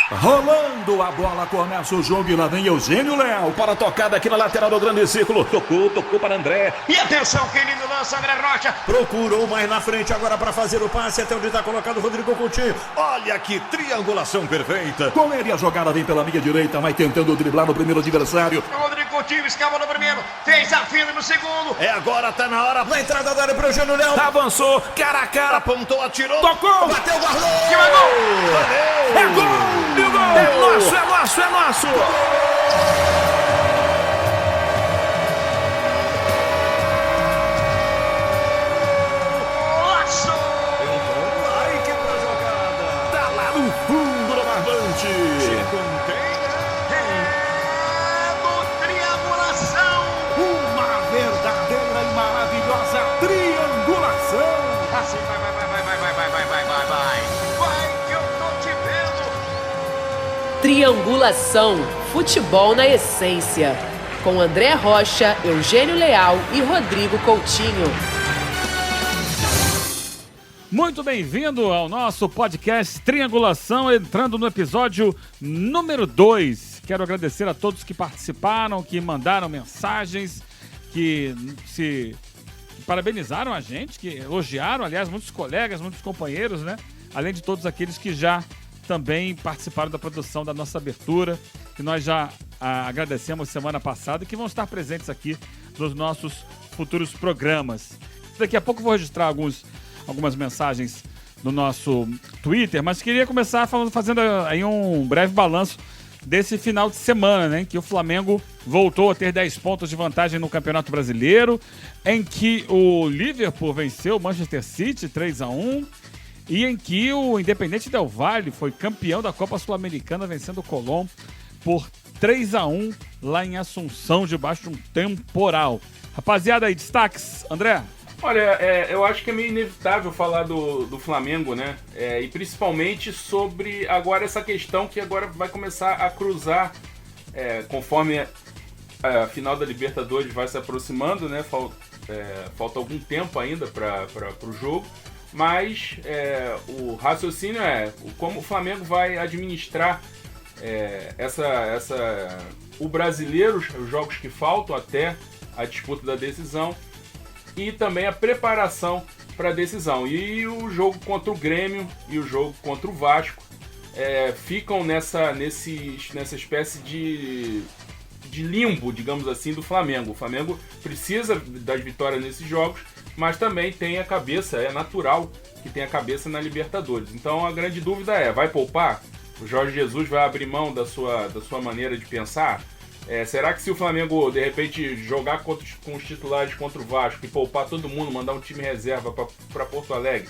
Rolando a bola, começa o jogo e lá vem Eugênio Leal para a tocada aqui na lateral do grande círculo. Tocou para André. E atenção, que lindo lança, André Rocha. Procurou mais na frente agora para fazer o passe até onde está colocado o Rodrigo Coutinho. Olha que triangulação perfeita. Com ele a jogada vem pela minha direita, vai tentando driblar no primeiro adversário. O Rodrigo Coutinho escava no primeiro, fez a fila no segundo. É agora, tá na hora. Na entrada da área para o Eugênio Leal. Avançou, cara a cara, apontou, atirou. Tocou, bateu, guardou. Que vai gol! Valeu! É gol! É nosso, é nosso, é nosso! Nossa! Um like pra jogada! Tá lá no fundo do barbante! Se contém, é do triangulação! Uma verdadeira e maravilhosa triangulação! Assim, vai. Vai que eu tô te vendo! Triangulação, futebol na essência. Com André Rocha, Eugênio Leal e Rodrigo Coutinho. Muito bem-vindo ao nosso podcast Triangulação, entrando no episódio número 2. Quero agradecer a todos que participaram, que mandaram mensagens, que se parabenizaram a gente, que elogiaram, aliás, muitos colegas, muitos companheiros, né? Além de todos aqueles que já também participaram da produção da nossa abertura, que nós já agradecemos semana passada e que vão estar presentes aqui nos nossos futuros programas. Daqui a pouco eu vou registrar algumas mensagens no nosso Twitter, mas queria começar fazendo aí um breve balanço desse final de semana, né, em que o Flamengo voltou a ter 10 pontos de vantagem no Campeonato Brasileiro, em que o Liverpool venceu o Manchester City 3-1, e em que o Independente Del Valle foi campeão da Copa Sul-Americana, vencendo o Colón por 3-1 lá em Assunção, debaixo de um temporal. Rapaziada aí, destaques, André? Olha, eu acho que é meio inevitável falar do Flamengo, né? E principalmente sobre agora essa questão que agora vai começar a cruzar conforme a final da Libertadores vai se aproximando, né? Falta algum tempo ainda para o jogo, mas o raciocínio é como o Flamengo vai administrar o brasileiro, os jogos que faltam até a disputa da decisão, e também a preparação para a decisão. E o jogo contra o Grêmio e o jogo contra o Vasco ficam nessa espécie de limbo, digamos assim, do Flamengo. O Flamengo precisa das vitórias nesses jogos, mas também tem a cabeça, é natural que tenha a cabeça na Libertadores. Então a grande dúvida vai poupar? O Jorge Jesus vai abrir mão da sua maneira de pensar? Será que se o Flamengo, de repente, jogar com os titulares contra o Vasco e poupar todo mundo, mandar um time reserva para Porto Alegre,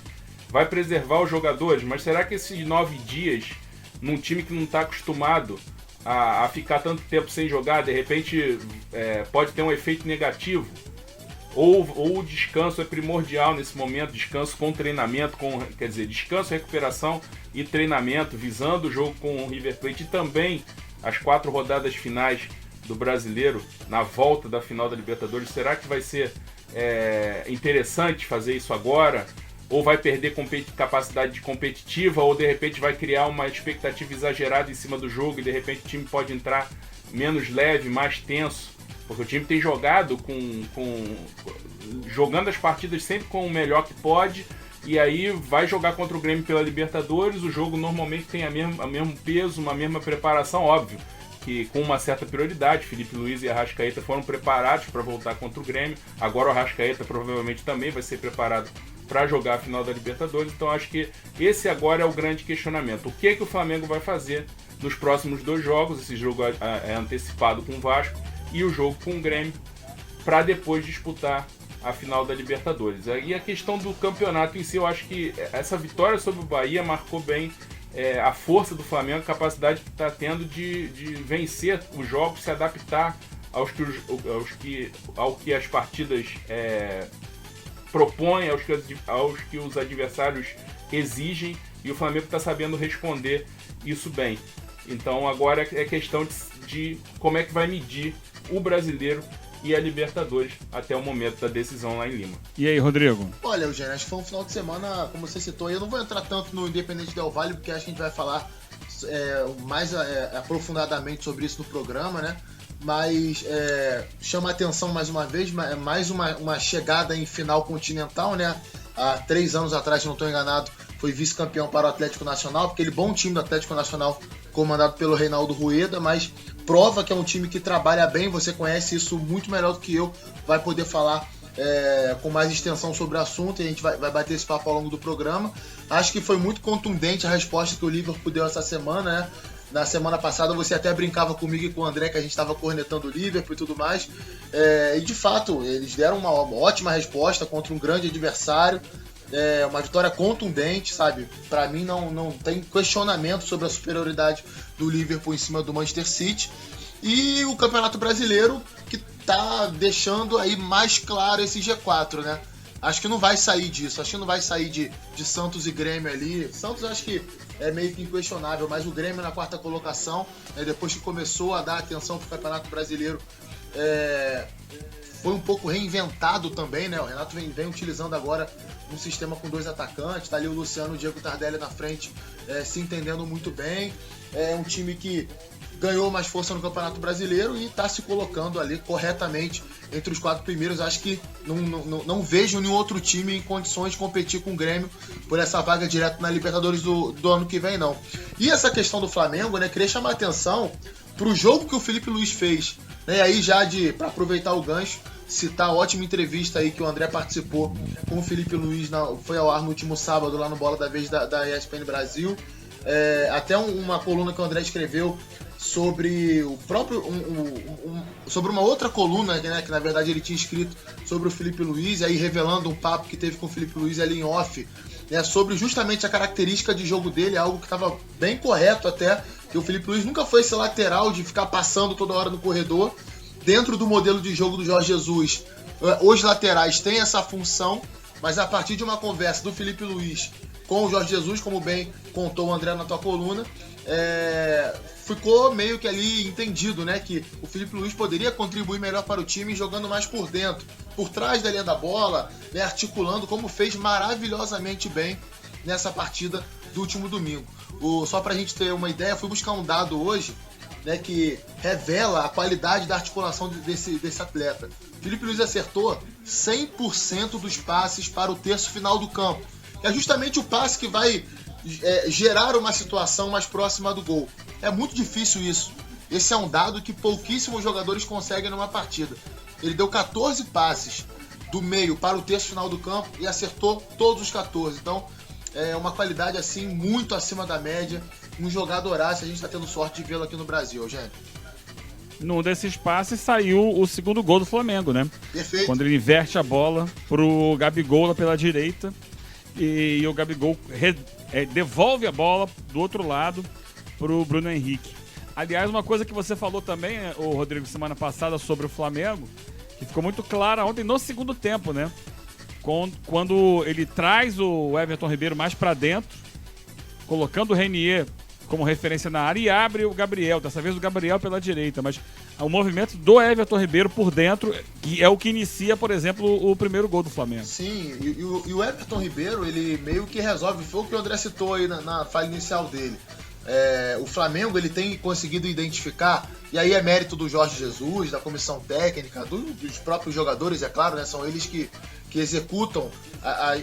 vai preservar os jogadores? Mas será que esses 9 dias, num time que não está acostumado a ficar tanto tempo sem jogar, de repente pode ter um efeito negativo? Ou o descanso é primordial nesse momento, descanso com treinamento, descanso, recuperação e treinamento, visando o jogo com o River Plate e também as 4 rodadas finais do Brasileiro na volta da final da Libertadores. Será que vai ser interessante fazer isso agora? Ou vai perder capacidade competitiva? Ou de repente vai criar uma expectativa exagerada em cima do jogo e de repente o time pode entrar menos leve, mais tenso? Porque o time tem jogado jogando as partidas sempre com o melhor que pode, e aí vai jogar contra o Grêmio pela Libertadores. O jogo normalmente tem o mesmo peso, uma mesma preparação, óbvio que com uma certa prioridade. Felipe Luiz e Arrascaeta foram preparados para voltar contra o Grêmio. Agora o Arrascaeta provavelmente também vai ser preparado para jogar a final da Libertadores. Então acho que esse agora é o grande questionamento. O que o Flamengo vai fazer nos próximos 2 jogos? Esse jogo é antecipado com o Vasco e o jogo com o Grêmio, para depois disputar a final da Libertadores. E a questão do campeonato em si, eu acho que essa vitória sobre o Bahia marcou bem a força do Flamengo, a capacidade que está tendo de vencer os jogos, se adaptar ao que as partidas propõem, aos que os adversários exigem, e o Flamengo está sabendo responder isso bem. Então agora é questão de como é que vai medir o brasileiro e a Libertadores até o momento da decisão lá em Lima. E aí, Rodrigo? Olha, Eugênio, acho que foi um final de semana, como você citou, eu não vou entrar tanto no Independente Del Valle, porque acho que a gente vai falar mais aprofundadamente sobre isso no programa, né? Mas chama a atenção mais uma vez, mais uma chegada em final continental, né? Há 3 anos atrás, se não estou enganado, foi vice-campeão para o Atlético Nacional, aquele bom time do Atlético Nacional comandado pelo Reinaldo Rueda, mas prova que é um time que trabalha bem, você conhece isso muito melhor do que eu, vai poder falar com mais extensão sobre o assunto, e a gente vai bater esse papo ao longo do programa. Acho que foi muito contundente a resposta que o Liverpool deu essa semana, né? Na semana passada você até brincava comigo e com o André que a gente estava cornetando o Liverpool e tudo mais, e de fato eles deram uma ótima resposta contra um grande adversário, uma vitória contundente, sabe? Para mim não tem questionamento sobre a superioridade do Liverpool em cima do Manchester City, e o Campeonato Brasileiro que tá deixando aí mais claro esse G4, né? Acho que não vai sair disso, acho que não vai sair de Santos e Grêmio ali. Santos acho que é meio que inquestionável, mas o Grêmio na 4ª colocação, depois que começou a dar atenção pro Campeonato Brasileiro, foi um pouco reinventado também, né? O Renato vem utilizando agora um sistema com 2 atacantes, tá ali o Luciano e o Diego Tardelli na frente, se entendendo muito bem. É um time que ganhou mais força no Campeonato Brasileiro e está se colocando ali corretamente entre os 4 primeiros. Acho que não vejo nenhum outro time em condições de competir com o Grêmio por essa vaga direto na Libertadores do ano que vem, não. E essa questão do Flamengo, né, queria chamar a atenção para o jogo que o Felipe Luiz fez, né, aí já para aproveitar o gancho, citar a ótima entrevista aí que o André participou com o Felipe Luiz, foi ao ar no último sábado lá no Bola da Vez da ESPN Brasil, até uma coluna que o André escreveu sobre o próprio sobre uma outra coluna, né, que na verdade ele tinha escrito sobre o Felipe Luiz, aí revelando um papo que teve com o Felipe Luiz ali em off, né, sobre justamente a característica de jogo dele, algo que estava bem correto até, que o Felipe Luiz nunca foi esse lateral de ficar passando toda hora no corredor. Dentro do modelo de jogo do Jorge Jesus, os laterais têm essa função, mas a partir de uma conversa do Felipe Luiz com o Jorge Jesus, como bem contou o André na tua coluna, ficou meio que ali entendido, né, que o Felipe Luiz poderia contribuir melhor para o time jogando mais por dentro, por trás da linha da bola, né, articulando, como fez maravilhosamente bem nessa partida do último domingo. Só para a gente ter uma ideia, fui buscar um dado hoje, né, que revela a qualidade da articulação desse atleta. Felipe Luiz acertou 100% dos passes para o terço final do campo. É justamente o passe que vai gerar uma situação mais próxima do gol. É muito difícil isso. Esse é um dado que pouquíssimos jogadores conseguem numa partida. Ele deu 14 passes do meio para o terço final do campo e acertou todos os 14. Então, é uma qualidade assim muito acima da média. Um jogadoraço, a gente está tendo sorte de vê-lo aqui no Brasil, Eugênio. Num desses passes saiu o segundo gol do Flamengo, né? Perfeito. Quando ele inverte a bola pro Gabigol lá pela direita e o Gabigol devolve a bola do outro lado pro Bruno Henrique. Aliás, uma coisa que você falou também, o Rodrigo, semana passada sobre o Flamengo, que ficou muito clara ontem no segundo tempo, né? Quando ele traz o Everton Ribeiro mais para dentro, colocando o Renier como referência na área e abre o Gabriel, dessa vez o Gabriel pela direita, mas o movimento do Everton Ribeiro por dentro, que é o que inicia, por exemplo, o primeiro gol do Flamengo. Sim, e o Everton Ribeiro, ele meio que resolve, foi o que o André citou aí na fala inicial dele. O Flamengo, ele tem conseguido identificar, e aí é mérito do Jorge Jesus, da comissão técnica, dos próprios jogadores, é claro, né, são eles que executam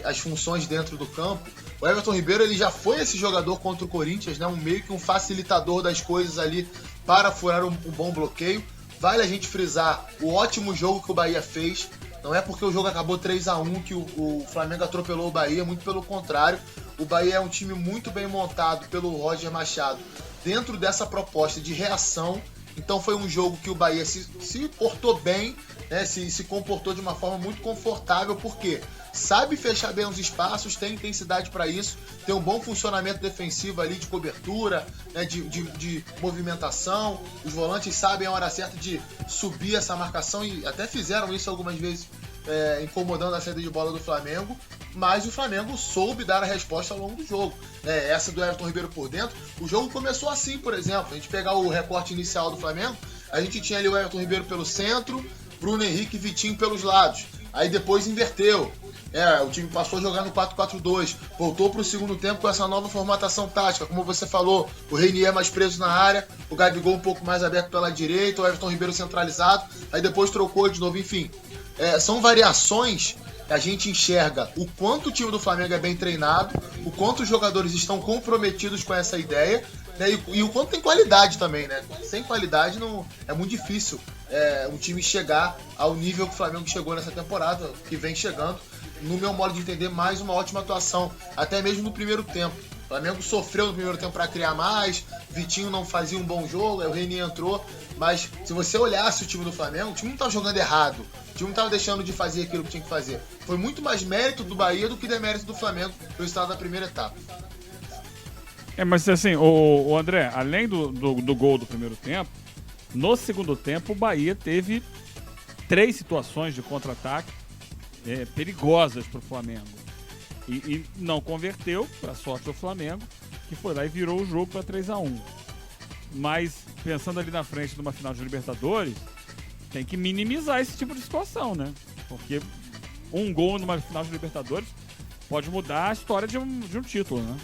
as funções dentro do campo. O Everton Ribeiro, ele já foi esse jogador contra o Corinthians, né, meio que um facilitador das coisas ali para furar um bom bloqueio. Vale a gente frisar o ótimo jogo que o Bahia fez. Não é porque o jogo acabou 3-1 que o Flamengo atropelou o Bahia, muito pelo contrário. O Bahia é um time muito bem montado pelo Roger Machado dentro dessa proposta de reação. Então foi um jogo que o Bahia se portou bem, né, se comportou de uma forma muito confortável, porque sabe fechar bem os espaços, tem intensidade para isso, tem um bom funcionamento defensivo ali de cobertura, né, de movimentação. Os volantes sabem a hora certa de subir essa marcação e até fizeram isso algumas vezes, incomodando a saída de bola do Flamengo, mas o Flamengo soube dar a resposta ao longo do jogo. Essa do Everton Ribeiro por dentro, o jogo começou assim, por exemplo, a gente pegar o recorte inicial do Flamengo, a gente tinha ali o Everton Ribeiro pelo centro, Bruno Henrique e Vitinho pelos lados. Aí depois inverteu. O time passou a jogar no 4-4-2, voltou para o segundo tempo com essa nova formatação tática, como você falou, o Reinier mais preso na área, o Gabigol um pouco mais aberto pela direita, o Everton Ribeiro centralizado, aí depois trocou de novo, enfim. São variações que a gente enxerga o quanto o time do Flamengo é bem treinado, o quanto os jogadores estão comprometidos com essa ideia, né, e o quanto tem qualidade também, né? Sem qualidade não, é muito difícil um time chegar ao nível que o Flamengo chegou nessa temporada, que vem chegando. No meu modo de entender, mais uma ótima atuação, até mesmo no primeiro tempo. O Flamengo sofreu no primeiro tempo para criar mais, Vitinho não fazia um bom jogo, aí o Reinier entrou, mas se você olhasse o time do Flamengo, o time não estava jogando errado, o time não estava deixando de fazer aquilo que tinha que fazer. Foi muito mais mérito do Bahia do que demérito do Flamengo no resultado da primeira etapa. Mas assim, o André, além do gol do primeiro tempo, no segundo tempo o Bahia teve 3 situações de contra-ataque perigosas para o Flamengo. E não converteu, para sorte do Flamengo, que foi lá e virou o jogo para 3-1. Mas, pensando ali na frente de uma final de Libertadores, tem que minimizar esse tipo de situação, né? Porque um gol numa final de Libertadores pode mudar a história de um título, né?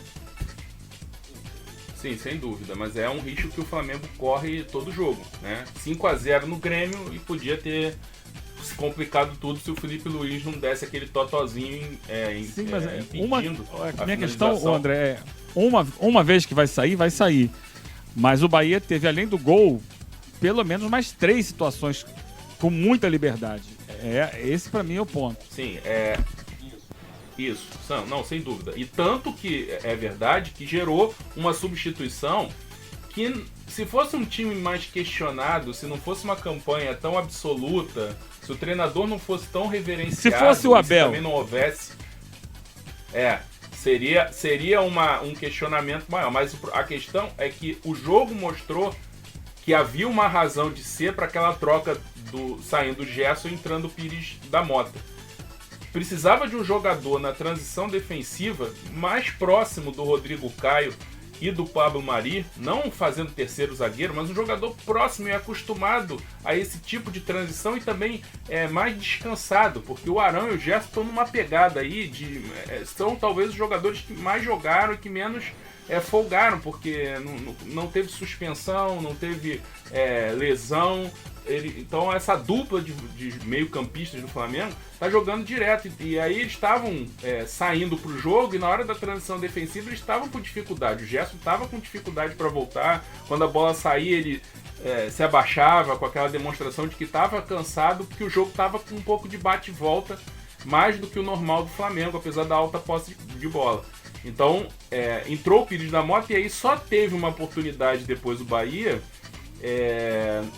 Sim, sem dúvida, mas é um risco que o Flamengo corre todo jogo, né? 5-0 no Grêmio e podia ter se complicado tudo se o Felipe Luiz não desse aquele totozinho Sim, mas impedindo a minha questão, André, uma vez que vai sair. Mas o Bahia teve, além do gol, pelo menos mais 3 situações com muita liberdade. Esse pra mim é o ponto. Sim, isso, não, sem dúvida. E tanto que é verdade que gerou uma substituição que, se fosse um time mais questionado, se não fosse uma campanha tão absoluta, se o treinador não fosse tão reverenciado, se fosse o Abel, se também não houvesse, seria um questionamento maior. Mas a questão é que o jogo mostrou que havia uma razão de ser para aquela troca saindo o Gerson e entrando o Pires da Mota. Precisava de um jogador na transição defensiva mais próximo do Rodrigo Caio e do Pablo Mari, não fazendo terceiro zagueiro, mas um jogador próximo e acostumado a esse tipo de transição e também mais descansado, porque o Arão e o Gerson estão numa pegada aí são talvez os jogadores que mais jogaram e que menos folgaram, porque não teve suspensão, não teve lesão. Então essa dupla de meio-campistas do Flamengo tá jogando direto, e aí eles estavam saindo pro jogo, e na hora da transição defensiva eles estavam com dificuldade. O Gerson estava com dificuldade para voltar, quando a bola saía ele se abaixava com aquela demonstração de que estava cansado, porque o jogo estava com um pouco de bate e volta, mais do que o normal do Flamengo, apesar da alta posse de bola. Então entrou o Pires da Mota, e aí só teve uma oportunidade depois do Bahia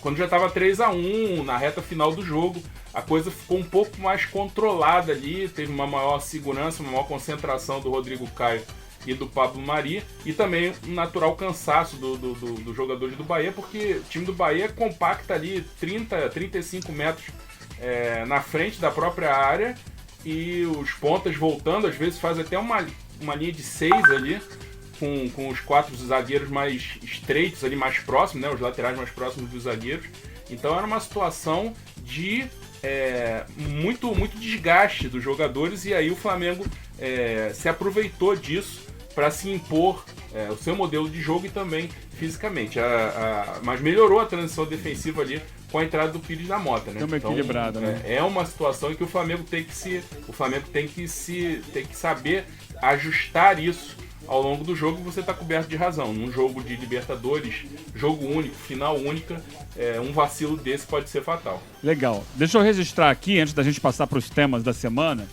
quando já estava 3-1, na reta final do jogo. A coisa ficou um pouco mais controlada ali, teve uma maior segurança, uma maior concentração do Rodrigo Caio e do Pablo Mari, e também um natural cansaço dos jogadores do Bahia, porque o time do Bahia compacta ali 35 metros na frente da própria área, e os pontas voltando, às vezes faz até uma linha de 6 ali, com os 4 zagueiros mais estreitos ali, mais próximos, né, os laterais mais próximos dos zagueiros. Então era uma situação de muito desgaste dos jogadores, e aí o Flamengo se aproveitou disso para se impor o seu modelo de jogo e também fisicamente. Mas melhorou a transição defensiva ali com a entrada do Pires da Mota, né? Então, equilibrada, né? É uma situação em que o Flamengo tem que saber ajustar isso ao longo do jogo. Você está coberto de razão. Num jogo de Libertadores, jogo único, final única, um vacilo desse pode ser fatal. Legal. Deixa eu registrar aqui, antes da gente passar para os temas da semana,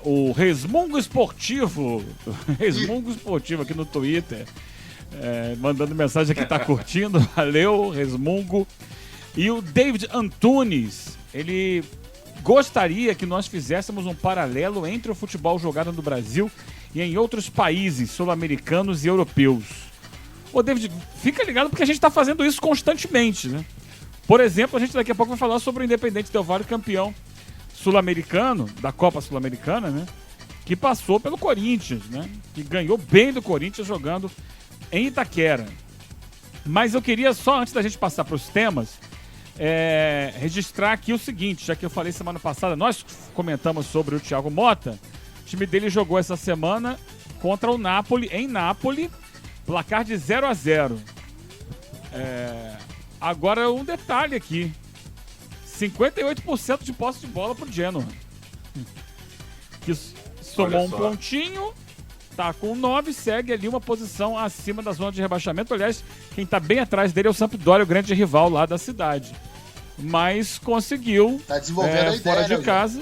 o Resmungo Esportivo aqui no Twitter, mandando mensagem aqui, tá curtindo. Valeu, Resmungo. E o David Antunes, ele gostaria que nós fizéssemos um paralelo entre o futebol jogado no Brasil e em outros países sul-americanos e europeus. Ô, David, fica ligado, porque a gente está fazendo isso constantemente, né? Por exemplo, a gente daqui a pouco vai falar sobre o Independente Del Valle, campeão sul-americano, da Copa Sul-Americana, né? Que passou pelo Corinthians, né? Que ganhou bem do Corinthians jogando em Itaquera. Mas eu queria só, antes da gente passar para os temas, registrar aqui o seguinte, já que eu falei semana passada, nós comentamos sobre o Thiago Motta. O time dele jogou essa semana contra o Napoli, em Nápoles, placar de 0-0. Agora um detalhe aqui, 58% de posse de bola pro Genoa, que somou um pontinho, tá com 9, segue ali uma posição acima da zona de rebaixamento. Aliás, quem tá bem atrás dele é o Sampdoria, o grande rival lá da cidade. Mas conseguiu, tá desenvolvendo a ideia, fora de né, casa.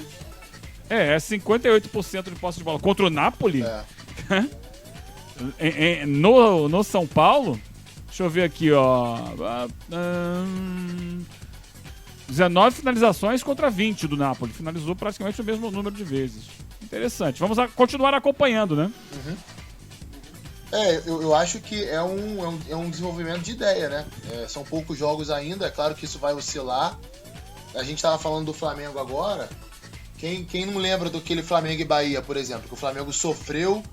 58% de posse de bola contra o Napoli. No São Paulo, deixa eu ver aqui, ó. 19 finalizações contra 20 do Napoli. Finalizou praticamente o mesmo número de vezes. Interessante. Vamos continuar acompanhando, né? Eu acho que é um desenvolvimento de ideia, né? São poucos jogos ainda, é claro que isso vai oscilar. A gente estava falando do Flamengo agora. Quem não lembra do aquele Flamengo e Bahia, por exemplo, que o Flamengo sofreu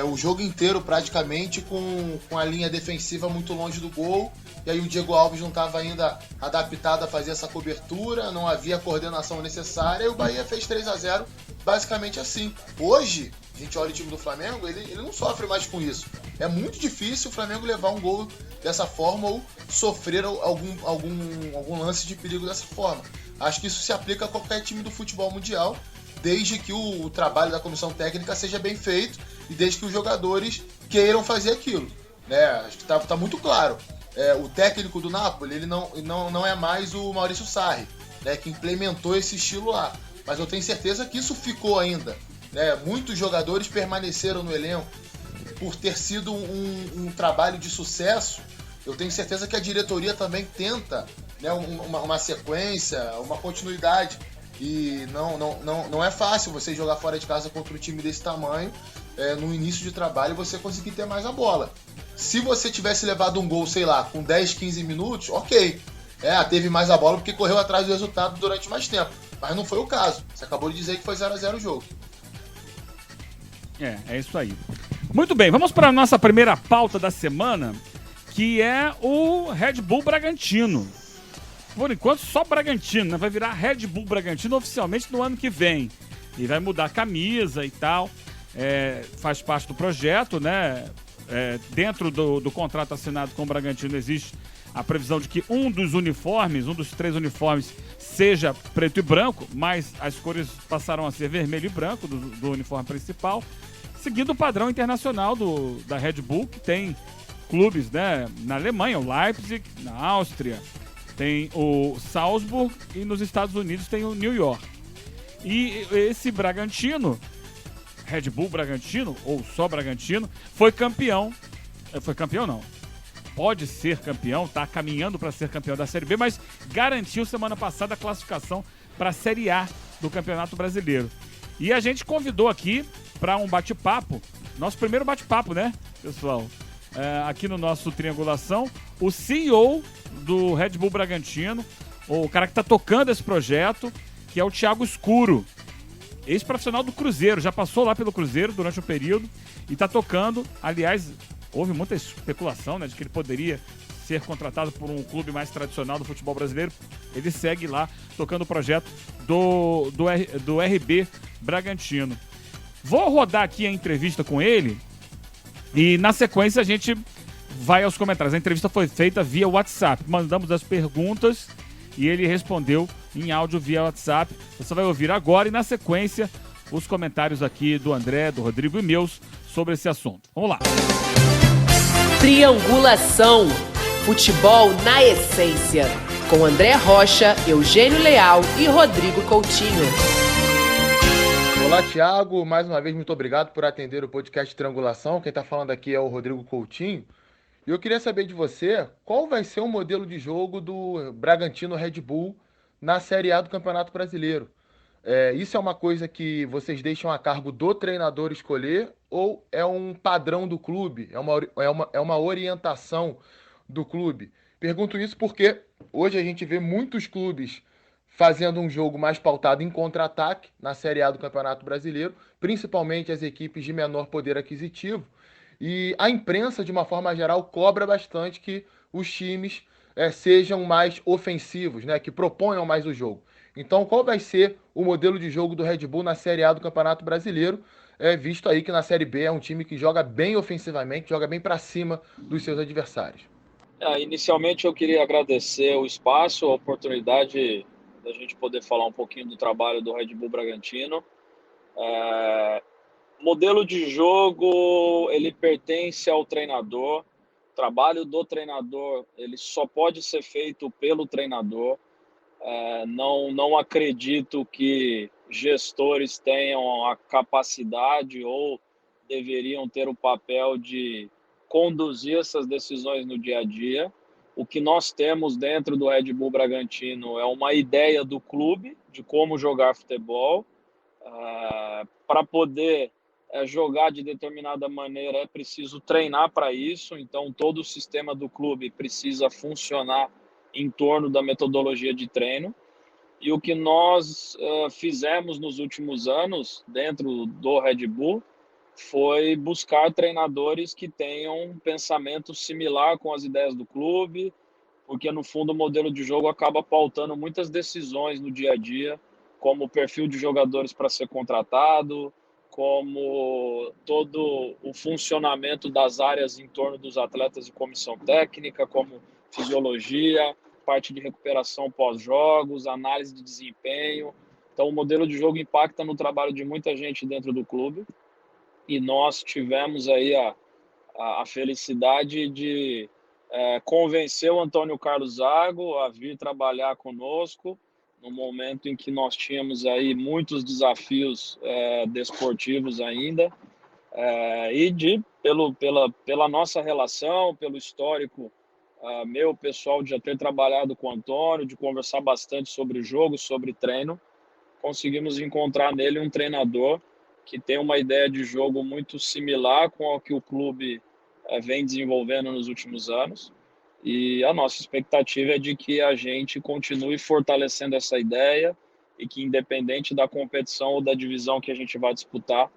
o jogo inteiro praticamente com a linha defensiva muito longe do gol, e aí o Diego Alves não estava ainda adaptado a fazer essa cobertura, não havia a coordenação necessária, e o Bahia fez 3-0 basicamente assim. Hoje, a gente olha o time do Flamengo, ele não sofre mais com isso. É muito difícil o Flamengo levar um gol dessa forma ou sofrer algum lance de perigo dessa forma. Acho que isso se aplica a qualquer time do futebol mundial, desde que o trabalho da comissão técnica seja bem feito e desde que os jogadores queiram fazer aquilo, né? Acho que tá muito claro. O técnico do Napoli, ele não é mais o Maurício Sarri, né, que implementou esse estilo lá. Mas eu tenho certeza que isso ficou ainda, né? Muitos jogadores permaneceram no elenco por ter sido um trabalho de sucesso. Eu tenho certeza que a diretoria também tenta, né, uma sequência, uma continuidade. E não é fácil você jogar fora de casa contra um time desse tamanho, no início de trabalho, você conseguir ter mais a bola. Se você tivesse levado um gol, sei lá, com 10, 15 minutos, ok. Teve mais a bola porque correu atrás do resultado durante mais tempo. Mas não foi o caso. Você acabou de dizer que foi 0-0 o jogo. É isso aí. Muito bem, vamos para a nossa primeira pauta da semana, que é o Red Bull Bragantino. Por enquanto, só Bragantino, né? Vai virar Red Bull Bragantino oficialmente no ano que vem. E vai mudar a camisa e tal. Faz parte do projeto, né? Dentro do contrato assinado com o Bragantino existe a previsão de que um dos 3 uniformes, seja preto e branco, mas as cores passaram a ser vermelho e branco do uniforme principal, seguindo o padrão internacional da Red Bull, que tem clubes, né, na Alemanha, o Leipzig, na Áustria, tem o Salzburg e nos Estados Unidos tem o New York. E esse Bragantino, Red Bull Bragantino, ou só Bragantino, foi campeão não, pode ser campeão, está caminhando para ser campeão da Série B, mas garantiu semana passada a classificação para a Série A do Campeonato Brasileiro. E a gente convidou aqui para um bate-papo, nosso primeiro bate-papo, né, pessoal? Aqui no nosso Triangulação, o CEO do Red Bull Bragantino, o cara que está tocando esse projeto, que é o Thiago Escuro, ex-profissional do Cruzeiro, já passou lá pelo Cruzeiro durante o período e está tocando. Aliás, houve muita especulação, né, de que ele poderia ser contratado por um clube mais tradicional do futebol brasileiro. Ele segue lá tocando o projeto do RB Bragantino. Vou rodar aqui a entrevista com ele e na sequência a gente vai aos comentários. A entrevista foi feita via WhatsApp. Mandamos as perguntas e ele respondeu em áudio via WhatsApp. Você vai ouvir agora e na sequência os comentários aqui do André, do Rodrigo e meus sobre esse assunto. Vamos lá. Triangulação. Futebol na essência. Com André Rocha, Eugênio Leal e Rodrigo Coutinho. Olá, Thiago. Mais uma vez, muito obrigado por atender o podcast Triangulação. Quem está falando aqui é o Rodrigo Coutinho. E eu queria saber de você, qual vai ser o modelo de jogo do Bragantino Red Bull na Série A do Campeonato Brasileiro? Isso é uma coisa que vocês deixam a cargo do treinador escolher ou é um padrão do clube? É uma orientação do clube? Pergunto isso porque hoje a gente vê muitos clubes fazendo um jogo mais pautado em contra-ataque na Série A do Campeonato Brasileiro, principalmente as equipes de menor poder aquisitivo. E a imprensa, de uma forma geral, cobra bastante que os times sejam mais ofensivos, né? Que proponham mais o jogo. Então, qual vai ser o modelo de jogo do Red Bull na Série A do Campeonato Brasileiro? Visto aí que na Série B é um time que joga bem ofensivamente, joga bem para cima dos seus adversários. Inicialmente eu queria agradecer o espaço, a oportunidade da gente poder falar um pouquinho do trabalho do Red Bull Bragantino. Modelo de jogo, ele pertence ao treinador. O trabalho do treinador, ele só pode ser feito pelo treinador. Não acredito que gestores tenham a capacidade ou deveriam ter o papel de conduzir essas decisões no dia a dia. O que nós temos dentro do Red Bull Bragantino é uma ideia do clube de como jogar futebol. Para poder jogar de determinada maneira é preciso treinar para isso, então todo o sistema do clube precisa funcionar em torno da metodologia de treino. E o que nós fizemos nos últimos anos dentro do Red Bull foi buscar treinadores que tenham um pensamento similar com as ideias do clube, porque no fundo o modelo de jogo acaba pautando muitas decisões no dia a dia, como o perfil de jogadores para ser contratado, como todo o funcionamento das áreas em torno dos atletas e comissão técnica, como fisiologia, parte de recuperação pós-jogos, análise de desempenho. Então o modelo de jogo impacta no trabalho de muita gente dentro do clube, e nós tivemos aí a felicidade de convencer o Antônio Carlos Zago a vir trabalhar conosco no momento em que nós tínhamos aí muitos desafios desportivos ainda, e pela nossa relação, pelo histórico meu pessoal de já ter trabalhado com o Antônio, de conversar bastante sobre o jogo, sobre treino, conseguimos encontrar nele um treinador que tem uma ideia de jogo muito similar com o que o clube vem desenvolvendo nos últimos anos. E a nossa expectativa é de que a gente continue fortalecendo essa ideia e que, independente da competição ou da divisão que a gente vai disputar,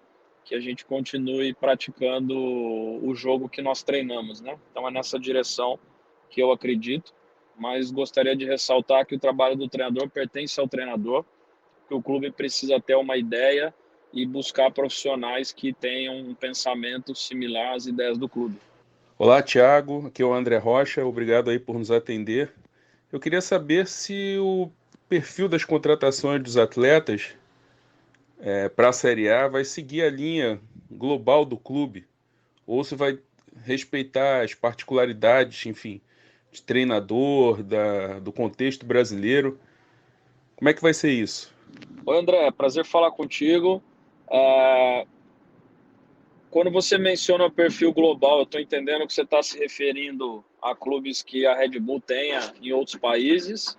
que a gente continue praticando o jogo que nós treinamos, né? Então é nessa direção que eu acredito, mas gostaria de ressaltar que o trabalho do treinador pertence ao treinador, que o clube precisa ter uma ideia e buscar profissionais que tenham um pensamento similar às ideias do clube. Olá, Thiago, aqui é o André Rocha, obrigado aí por nos atender. Eu queria saber se o perfil das contratações dos atletas para a Série A vai seguir a linha global do clube, ou se vai respeitar as particularidades, enfim, de treinador, do contexto brasileiro. Como é que vai ser isso? Oi, André, prazer falar contigo. Quando você menciona o perfil global, eu estou entendendo que você está se referindo a clubes que a Red Bull tenha em outros países.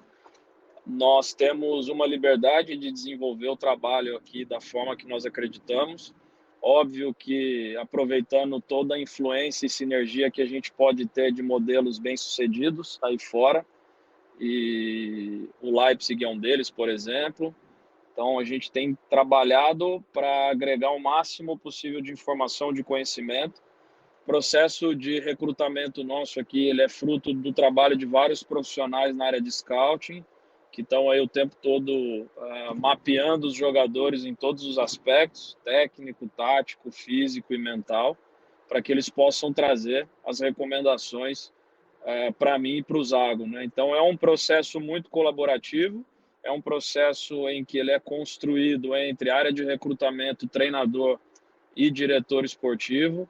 Nós temos uma liberdade de desenvolver o trabalho aqui da forma que nós acreditamos. Óbvio que aproveitando toda a influência e sinergia que a gente pode ter de modelos bem-sucedidos aí fora. E o Leipzig é um deles, por exemplo. Então, a gente tem trabalhado para agregar o máximo possível de informação, de conhecimento. O processo de recrutamento nosso aqui, ele é fruto do trabalho de vários profissionais na área de scouting, que estão aí o tempo todo mapeando os jogadores em todos os aspectos, técnico, tático, físico e mental, para que eles possam trazer as recomendações para mim e para o Zago, né? Então, é um processo muito colaborativo, é um processo em que ele é construído entre área de recrutamento, treinador e diretor esportivo.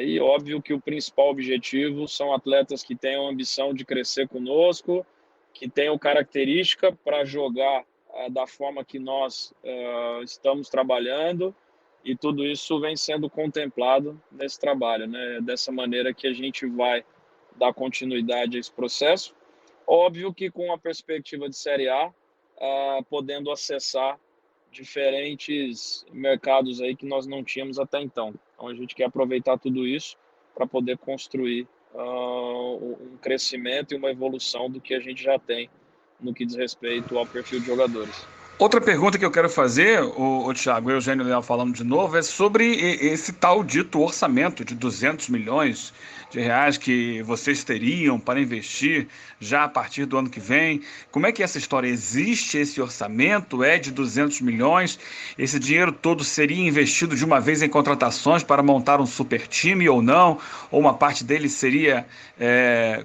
E óbvio que o principal objetivo são atletas que tenham ambição de crescer conosco, que tenham característica para jogar da forma que nós estamos trabalhando, e tudo isso vem sendo contemplado nesse trabalho, né? Dessa maneira que a gente vai dar continuidade a esse processo. Óbvio que com a perspectiva de Série A, podendo acessar diferentes mercados aí que nós não tínhamos até então. Então a gente quer aproveitar tudo isso para poder construir um crescimento e uma evolução do que a gente já tem no que diz respeito ao perfil de jogadores. Outra pergunta que eu quero fazer, o Thiago e o Eugênio Leal falando de novo, é sobre esse tal dito orçamento de 200 milhões de reais que vocês teriam para investir já a partir do ano que vem. Como é que é essa história? Existe esse orçamento? É de 200 milhões? Esse dinheiro todo seria investido de uma vez em contratações para montar um super time ou não? Ou uma parte dele seria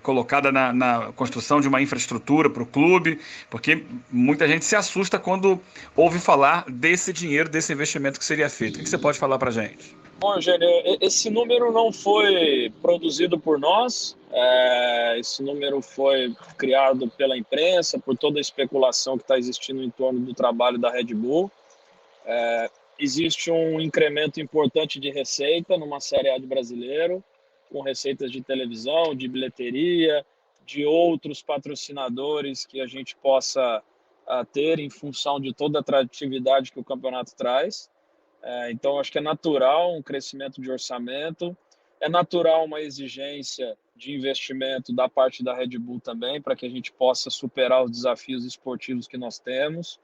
colocada na construção de uma infraestrutura para o clube? Porque muita gente se assusta quando ouve falar desse dinheiro, desse investimento que seria feito. O que você pode falar para a gente? Bom, Eugênio, esse número não foi produzido por nós, esse número foi criado pela imprensa, por toda a especulação que está existindo em torno do trabalho da Red Bull. Existe um incremento importante de receita numa Série A de Brasileiro, com receitas de televisão, de bilheteria, de outros patrocinadores que a gente possa ter em função de toda a atratividade que o campeonato traz. Então, acho que é natural um crescimento de orçamento, é natural uma exigência de investimento da parte da Red Bull também, para que a gente possa superar os desafios esportivos que nós temos.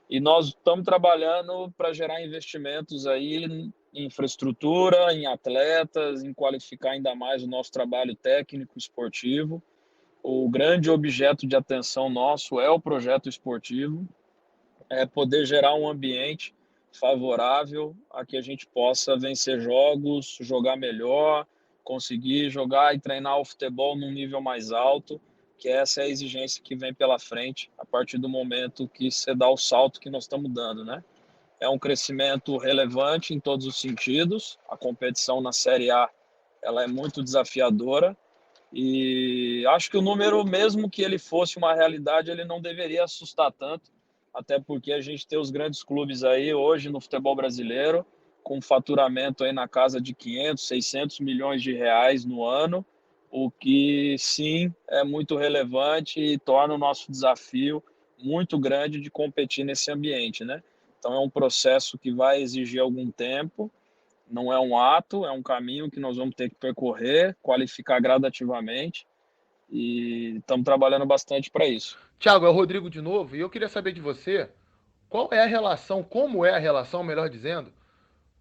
E nós estamos trabalhando para gerar investimentos aí em infraestrutura, em atletas, em qualificar ainda mais o nosso trabalho técnico esportivo. O grande objeto de atenção nosso é o projeto esportivo, é poder gerar um ambiente favorável a que a gente possa vencer jogos, jogar melhor, conseguir jogar e treinar o futebol num nível mais alto, que essa é a exigência que vem pela frente a partir do momento que você dá o salto que nós estamos dando, né? É um crescimento relevante em todos os sentidos, a competição na Série A ela é muito desafiadora e acho que o número, mesmo que ele fosse uma realidade, ele não deveria assustar tanto, até porque a gente tem os grandes clubes aí hoje no futebol brasileiro, com faturamento aí na casa de 500, 600 milhões de reais no ano, o que sim é muito relevante e torna o nosso desafio muito grande de competir nesse ambiente, né? Então é um processo que vai exigir algum tempo, não é um ato, é um caminho que nós vamos ter que percorrer, qualificar gradativamente e estamos trabalhando bastante para isso. Thiago, é o Rodrigo de novo, e eu queria saber de você qual é a relação, como é a relação, melhor dizendo,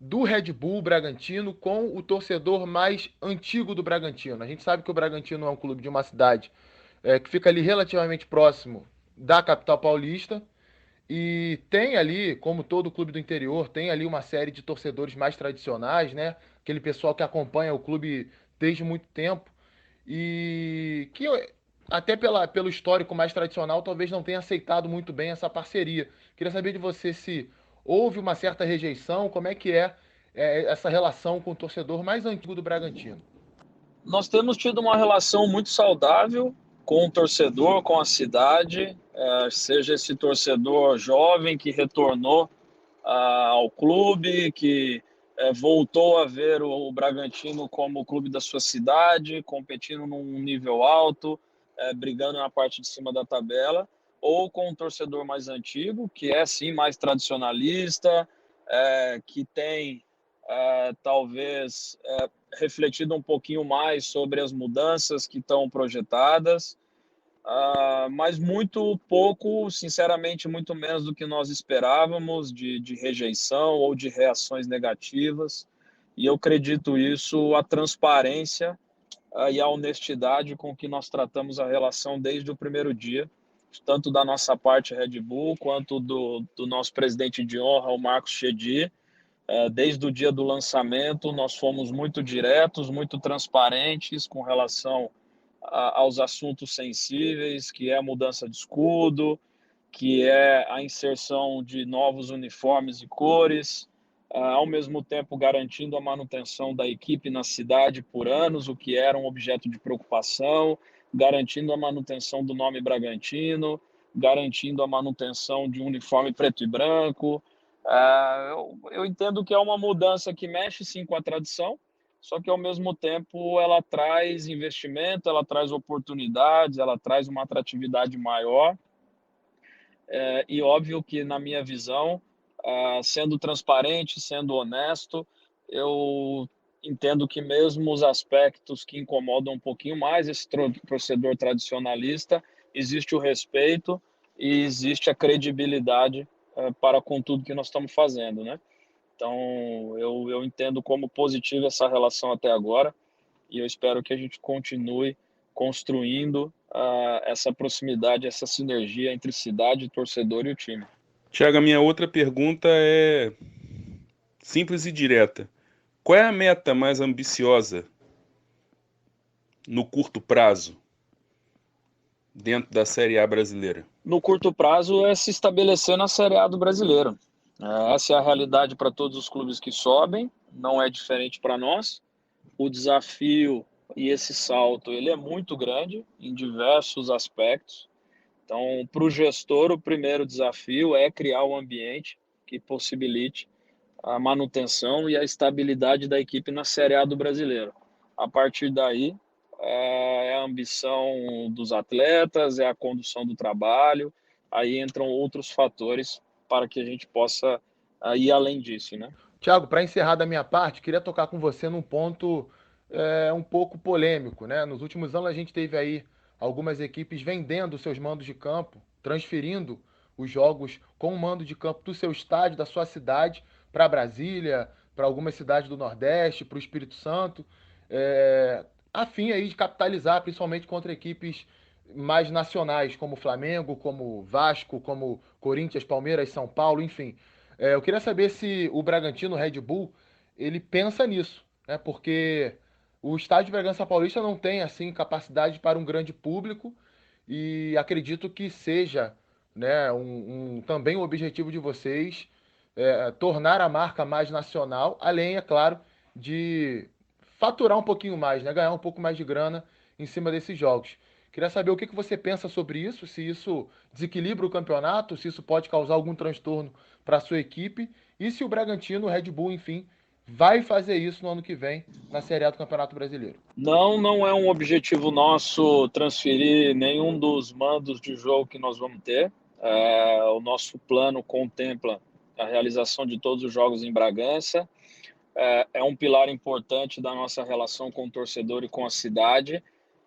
do Red Bull Bragantino com o torcedor mais antigo do Bragantino. A gente sabe que o Bragantino é um clube de uma cidade que fica ali relativamente próximo da capital paulista e tem ali, como todo clube do interior, tem ali uma série de torcedores mais tradicionais, né? Aquele pessoal que acompanha o clube desde muito tempo e que até pelo histórico mais tradicional, talvez não tenha aceitado muito bem essa parceria. Queria saber de você se houve uma certa rejeição, como é que é essa relação com o torcedor mais antigo do Bragantino? Nós temos tido uma relação muito saudável com o torcedor, com a cidade, seja esse torcedor jovem que retornou ao clube, que voltou a ver o Bragantino como o clube da sua cidade, competindo num nível alto, brigando na parte de cima da tabela, ou com um torcedor mais antigo, que é sim mais tradicionalista, que tem talvez refletido um pouquinho mais sobre as mudanças que estão projetadas, mas muito pouco, sinceramente, muito menos do que nós esperávamos de rejeição ou de reações negativas. E eu acredito isso, a transparência e a honestidade com que nós tratamos a relação desde o primeiro dia, tanto da nossa parte Red Bull, quanto do nosso presidente de honra, o Marcos Chedi. Desde o dia do lançamento, nós fomos muito diretos, muito transparentes com relação aos assuntos sensíveis, que é a mudança de escudo, que é a inserção de novos uniformes e cores, ao mesmo tempo garantindo a manutenção da equipe na cidade por anos, o que era um objeto de preocupação, garantindo a manutenção do nome Bragantino, garantindo a manutenção de um uniforme preto e branco. Eu entendo que é uma mudança que mexe sim com a tradição, só que ao mesmo tempo ela traz investimento, ela traz oportunidades, ela traz uma atratividade maior. E óbvio que na minha visão, sendo transparente, sendo honesto, eu entendo que mesmo os aspectos que incomodam um pouquinho mais esse torcedor tradicionalista, existe o respeito e existe a credibilidade para com tudo que nós estamos fazendo, né? Então, eu entendo como positiva essa relação até agora e eu espero que a gente continue construindo essa proximidade, essa sinergia entre cidade, torcedor e o time. Thiago, a minha outra pergunta é simples e direta. Qual é a meta mais ambiciosa no curto prazo dentro da Série A brasileira? No curto prazo é se estabelecer na Série A do Brasileiro. Essa é a realidade para todos os clubes que sobem, não é diferente para nós. O desafio e esse salto ele é muito grande em diversos aspectos. Então, para o gestor, o primeiro desafio é criar um ambiente que possibilite a manutenção e a estabilidade da equipe na Série A do Brasileiro. A partir daí, é a ambição dos atletas, é a condução do trabalho, aí entram outros fatores para que a gente possa ir além disso, né? Thiago, para encerrar da minha parte, queria tocar com você num ponto um pouco polêmico, né? Nos últimos anos a gente teve aí algumas equipes vendendo seus mandos de campo, transferindo os jogos com o mando de campo do seu estádio, da sua cidade, para Brasília, para algumas cidades do Nordeste, para o Espírito Santo, a fim aí de capitalizar, principalmente contra equipes mais nacionais, como Flamengo, como Vasco, como Corinthians, Palmeiras, São Paulo, enfim. Eu queria saber se o Bragantino, Red Bull, ele pensa nisso, né? Porque o estádio de Bragança Paulista não tem assim capacidade para um grande público e acredito que seja, né, também o objetivo de vocês tornar a marca mais nacional, além, é claro, de faturar um pouquinho mais, né, ganhar um pouco mais de grana em cima desses jogos. Queria saber o que você pensa sobre isso, se isso desequilibra o campeonato, se isso pode causar algum transtorno para a sua equipe e se o Bragantino, o Red Bull, enfim, vai fazer isso no ano que vem na Série A do Campeonato Brasileiro. Não é um objetivo nosso transferir nenhum dos mandos de jogo que nós vamos ter. O nosso plano contempla a realização de todos os jogos em Bragança. É um pilar importante da nossa relação com o torcedor e com a cidade.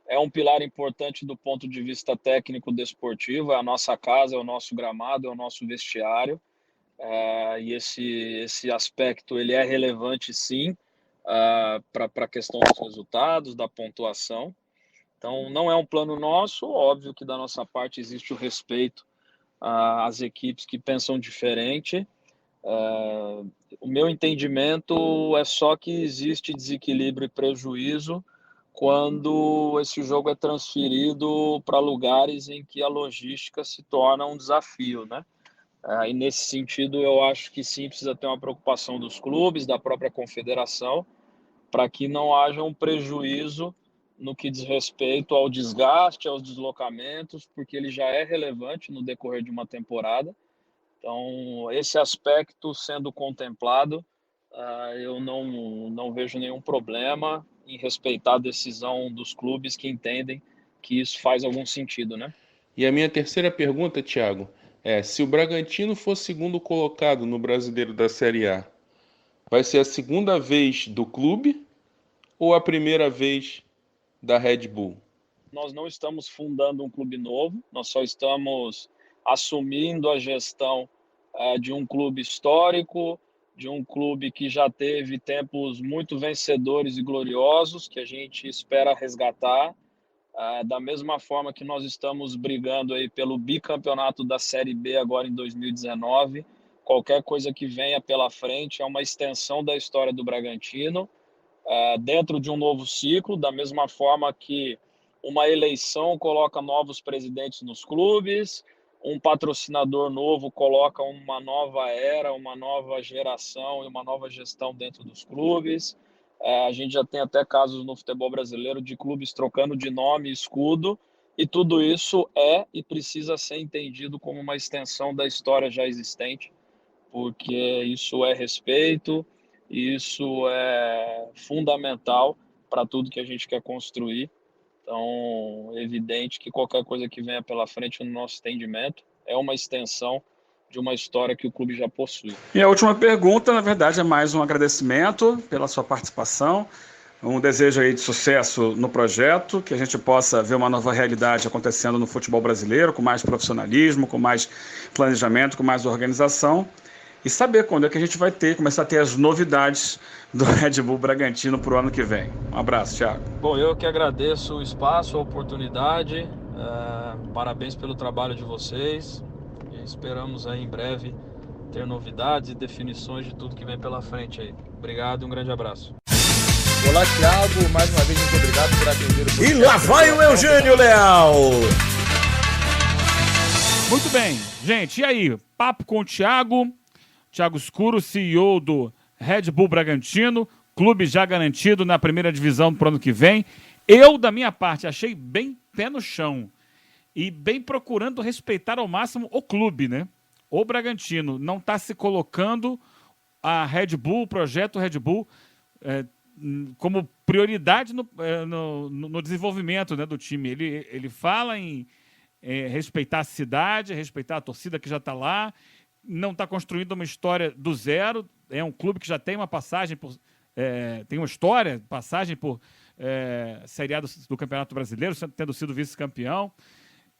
É um pilar importante do ponto de vista técnico desportivo. É a nossa casa, é o nosso gramado, é o nosso vestiário. E esse aspecto ele é relevante sim para a questão dos resultados, da pontuação. Então não é um plano nosso, óbvio que da nossa parte existe o respeito às equipes que pensam diferente. O meu entendimento é só que existe desequilíbrio e prejuízo quando esse jogo é transferido para lugares em que a logística se torna um desafio, né? E nesse sentido, eu acho que sim, precisa ter uma preocupação dos clubes, da própria confederação, para que não haja um prejuízo no que diz respeito ao desgaste, aos deslocamentos, porque ele já é relevante no decorrer de uma temporada. Então, esse aspecto sendo contemplado, eu não vejo nenhum problema em respeitar a decisão dos clubes que entendem que isso faz algum sentido, né? E a minha terceira pergunta, Thiago, se o Bragantino for segundo colocado no Brasileiro da Série A, vai ser a segunda vez do clube ou a primeira vez da Red Bull? Nós não estamos fundando um clube novo, nós só estamos assumindo a gestão de um clube histórico, de um clube que já teve tempos muito vencedores e gloriosos, que a gente espera resgatar. Da mesma forma que nós estamos brigando aí pelo bicampeonato da Série B agora em 2019, qualquer coisa que venha pela frente é uma extensão da história do Bragantino, dentro de um novo ciclo, da mesma forma que uma eleição coloca novos presidentes nos clubes, um patrocinador novo coloca uma nova era, uma nova geração e uma nova gestão dentro dos clubes. A gente já tem até casos no futebol brasileiro de clubes trocando de nome e escudo, e tudo isso é e precisa ser entendido como uma extensão da história já existente, porque isso é respeito, isso é fundamental para tudo que a gente quer construir. Então, é evidente que qualquer coisa que venha pela frente no nosso entendimento é uma extensão de uma história que o clube já possui. E a última pergunta, na verdade, é mais um agradecimento pela sua participação. Um desejo aí de sucesso no projeto, que a gente possa ver uma nova realidade acontecendo no futebol brasileiro, com mais profissionalismo, com mais planejamento, com mais organização, e saber quando é que a gente vai começar a ter as novidades do Red Bull Bragantino para o ano que vem. Um abraço, Thiago. Bom, eu que agradeço o espaço, a oportunidade, parabéns pelo trabalho de vocês e esperamos aí em breve ter novidades e definições de tudo que vem pela frente aí. Obrigado e um grande abraço. Olá, Thiago. Mais uma vez, muito obrigado por atender o E lá vai o Eugênio Leal. Muito bem, gente, e aí? Papo com o Thiago Escuro, CEO do Red Bull Bragantino, clube já garantido na primeira divisão pro ano que vem. Eu, da minha parte, achei bem pé no chão e bem procurando respeitar ao máximo o clube, né? O Bragantino não está se colocando a Red Bull, o projeto Red Bull, como prioridade no desenvolvimento, né, do time. Ele fala em respeitar a cidade, respeitar a torcida que já está lá, não está construindo uma história do zero, é um clube que já tem uma passagem por... tem uma história, passagem por Série A do Campeonato Brasileiro, tendo sido vice-campeão.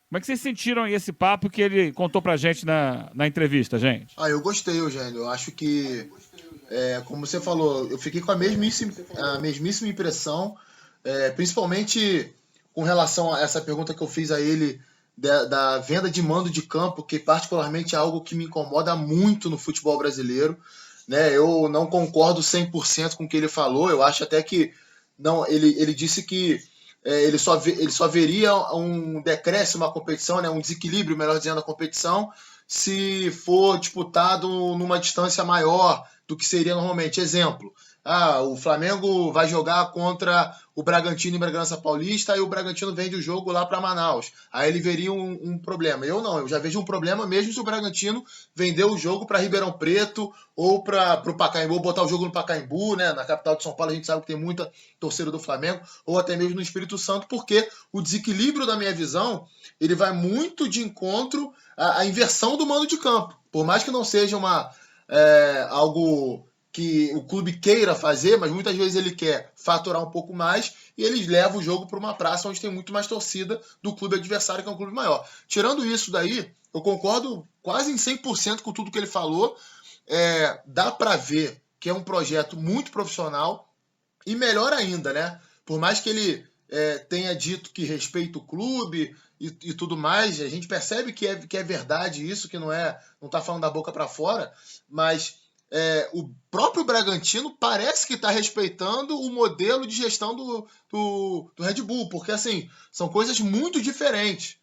Como é que vocês sentiram aí esse papo que ele contou pra gente na entrevista, gente? Eu gostei, Eugênio. Eu acho que, como você falou, eu fiquei com a mesmíssima impressão, principalmente com relação a essa pergunta que eu fiz a ele da venda de mando de campo, que particularmente é algo que me incomoda muito no futebol brasileiro. Né? Eu não concordo 100% com o que ele falou. Eu acho até que não. Ele disse que ele só veria um decréscimo à competição, né? Um desequilíbrio, melhor dizendo, a competição, se for disputado numa distância maior do que seria normalmente. Exemplo, o Flamengo vai jogar contra o Bragantino em Bragança Paulista e o Bragantino vende o jogo lá para Manaus. Aí ele veria um problema. Eu não, eu já vejo um problema mesmo se o Bragantino vender o jogo para Ribeirão Preto ou para o Pacaembu, botar o jogo no Pacaembu, né? Na capital de São Paulo a gente sabe que tem muita torcida do Flamengo, ou até mesmo no Espírito Santo, porque o desequilíbrio, da minha visão, ele vai muito de encontro à inversão do mando de campo. Por mais que não seja algo que o clube queira fazer, mas muitas vezes ele quer faturar um pouco mais e ele leva o jogo para uma praça onde tem muito mais torcida do clube adversário, que é um clube maior. Tirando isso daí, eu concordo quase em 100% com tudo que ele falou. Dá para ver que é um projeto muito profissional e melhor ainda, né? Por mais que ele tenha dito que respeita o clube e tudo mais, a gente percebe que é verdade isso, que não está falando da boca para fora, mas o próprio Bragantino parece que está respeitando o modelo de gestão do Red Bull, porque assim, são coisas muito diferentes.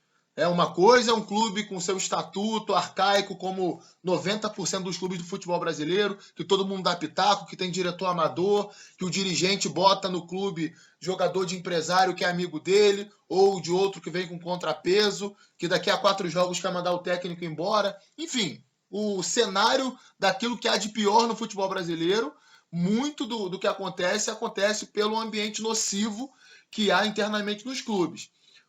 Uma coisa é um clube com seu estatuto arcaico, como 90% dos clubes do futebol brasileiro, que todo mundo dá pitaco, que tem diretor amador, que o dirigente bota no clube jogador de empresário que é amigo dele, ou de outro que vem com contrapeso, que daqui a 4 jogos quer mandar o técnico embora. Enfim, o cenário daquilo que há de pior no futebol brasileiro, muito do que acontece pelo ambiente nocivo que há internamente nos clubes.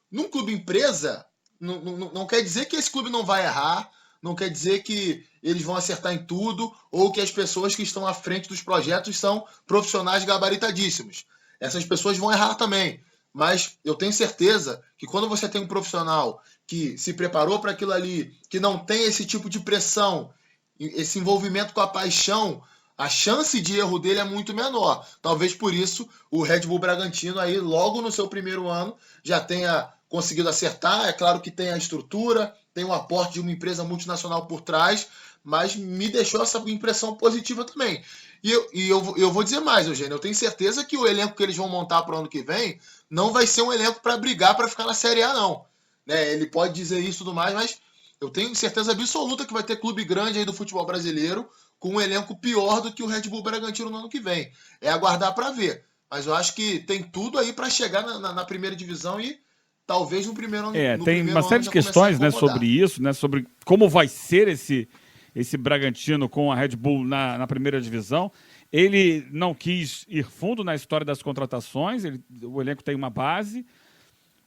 Num clube empresa, não quer dizer que esse clube não vai errar, não quer dizer que eles vão acertar em tudo, ou que as pessoas que estão à frente dos projetos são profissionais gabaritadíssimos. Essas pessoas vão errar também, mas eu tenho certeza que quando você tem um profissional que se preparou para aquilo ali, que não tem esse tipo de pressão, esse envolvimento com a paixão, a chance de erro dele é muito menor. Talvez por isso o Red Bull Bragantino aí logo no seu primeiro ano já tenha conseguido acertar. É claro que tem a estrutura, tem o aporte de uma empresa multinacional por trás, mas me deixou essa impressão positiva também. E eu vou dizer mais, Eugênio, eu tenho certeza que o elenco que eles vão montar para o ano que vem não vai ser um elenco para brigar para ficar na Série A, não. Ele pode dizer isso e tudo mais, mas eu tenho certeza absoluta que vai ter clube grande aí do futebol brasileiro com um elenco pior do que o Red Bull Bragantino no ano que vem. É aguardar para ver. Mas eu acho que tem tudo aí para chegar na primeira divisão e talvez no primeiro ano. Tem uma série de questões, né, sobre isso, né, sobre como vai ser esse Bragantino com a Red Bull na primeira divisão. Ele não quis ir fundo na história das contratações, o elenco tem uma base.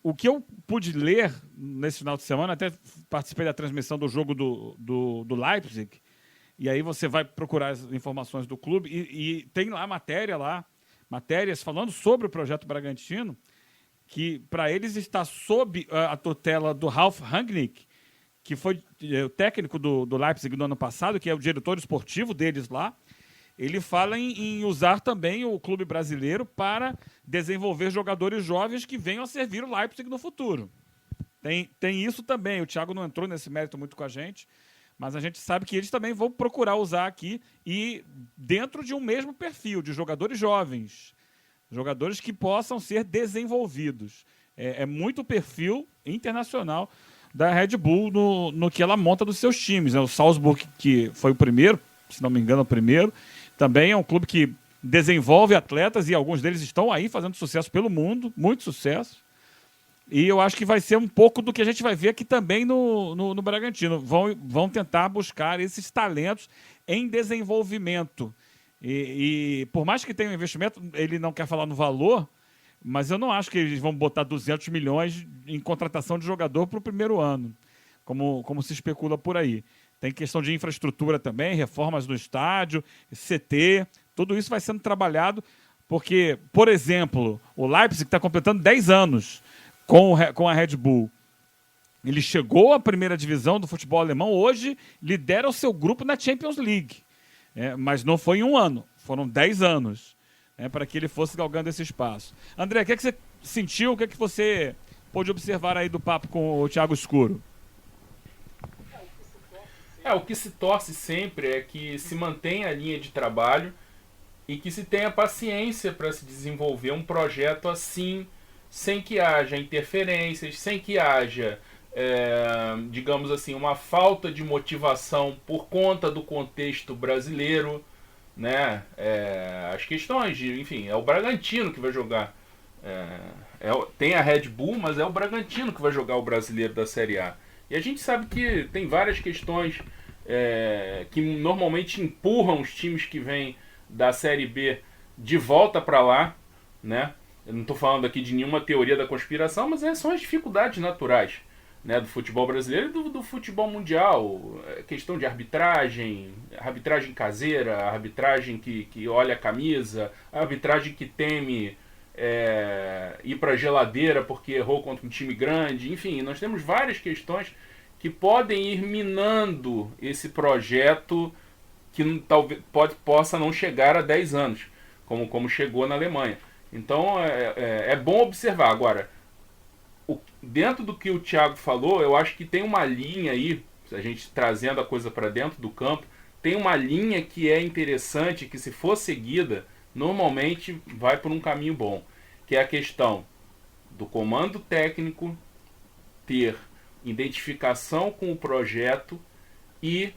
O que eu pude ler nesse final de semana, até participei da transmissão do jogo do Leipzig, e aí você vai procurar as informações do clube, e tem lá a matéria lá, matérias falando sobre o projeto Bragantino, que para eles está sob a tutela do Ralf Rangnick, que foi o técnico do Leipzig no ano passado, que é o diretor esportivo deles lá. Ele fala em usar também o clube brasileiro para desenvolver jogadores jovens que venham a servir o Leipzig no futuro. Tem isso também. O Thiago não entrou nesse mérito muito com a gente, mas a gente sabe que eles também vão procurar usar aqui e dentro de um mesmo perfil de jogadores jovens, jogadores que possam ser desenvolvidos. É muito perfil internacional da Red Bull no que ela monta dos seus times. O Salzburg, que foi o primeiro, se não me engano, o primeiro, também é um clube que desenvolve atletas e alguns deles estão aí fazendo sucesso pelo mundo, muito sucesso. E eu acho que vai ser um pouco do que a gente vai ver aqui também no Bragantino. Vão tentar buscar esses talentos em desenvolvimento. E por mais que tenha um investimento, ele não quer falar no valor, mas eu não acho que eles vão botar 200 milhões em contratação de jogador para o primeiro ano, como se especula por aí. Tem questão de infraestrutura também, reformas no estádio, CT, tudo isso vai sendo trabalhado, porque, por exemplo, o Leipzig está completando 10 anos com a Red Bull. Ele chegou à primeira divisão do futebol alemão, hoje lidera o seu grupo na Champions League. Mas não foi em um ano, foram 10 anos. Para que ele fosse galgando esse espaço. André, o que você sentiu, o que você pôde observar aí do papo com o Thiago Escuro? O que se torce sempre é que se mantenha a linha de trabalho e que se tenha paciência para se desenvolver um projeto assim, sem que haja interferências, sem que haja, digamos assim, uma falta de motivação por conta do contexto brasileiro, né? As questões, enfim, é o Bragantino que vai jogar. Tem a Red Bull, mas é o Bragantino que vai jogar o brasileiro da Série A. E a gente sabe que tem várias questões que normalmente empurram os times que vêm da Série B de volta para lá, né? Eu não estou falando aqui de nenhuma teoria da conspiração, mas são as dificuldades naturais, né, do futebol brasileiro e do futebol mundial. Questão de arbitragem caseira, arbitragem que olha a camisa, arbitragem que teme ir para a geladeira porque errou contra um time grande. Enfim, nós temos várias questões que podem ir minando esse projeto que talvez possa não chegar a 10 anos, como chegou na Alemanha. Então é bom observar. Agora, dentro do que o Thiago falou, eu acho que tem uma linha aí, a gente trazendo a coisa para dentro do campo, tem uma linha que é interessante, que se for seguida, normalmente vai por um caminho bom, que é a questão do comando técnico ter identificação com o projeto e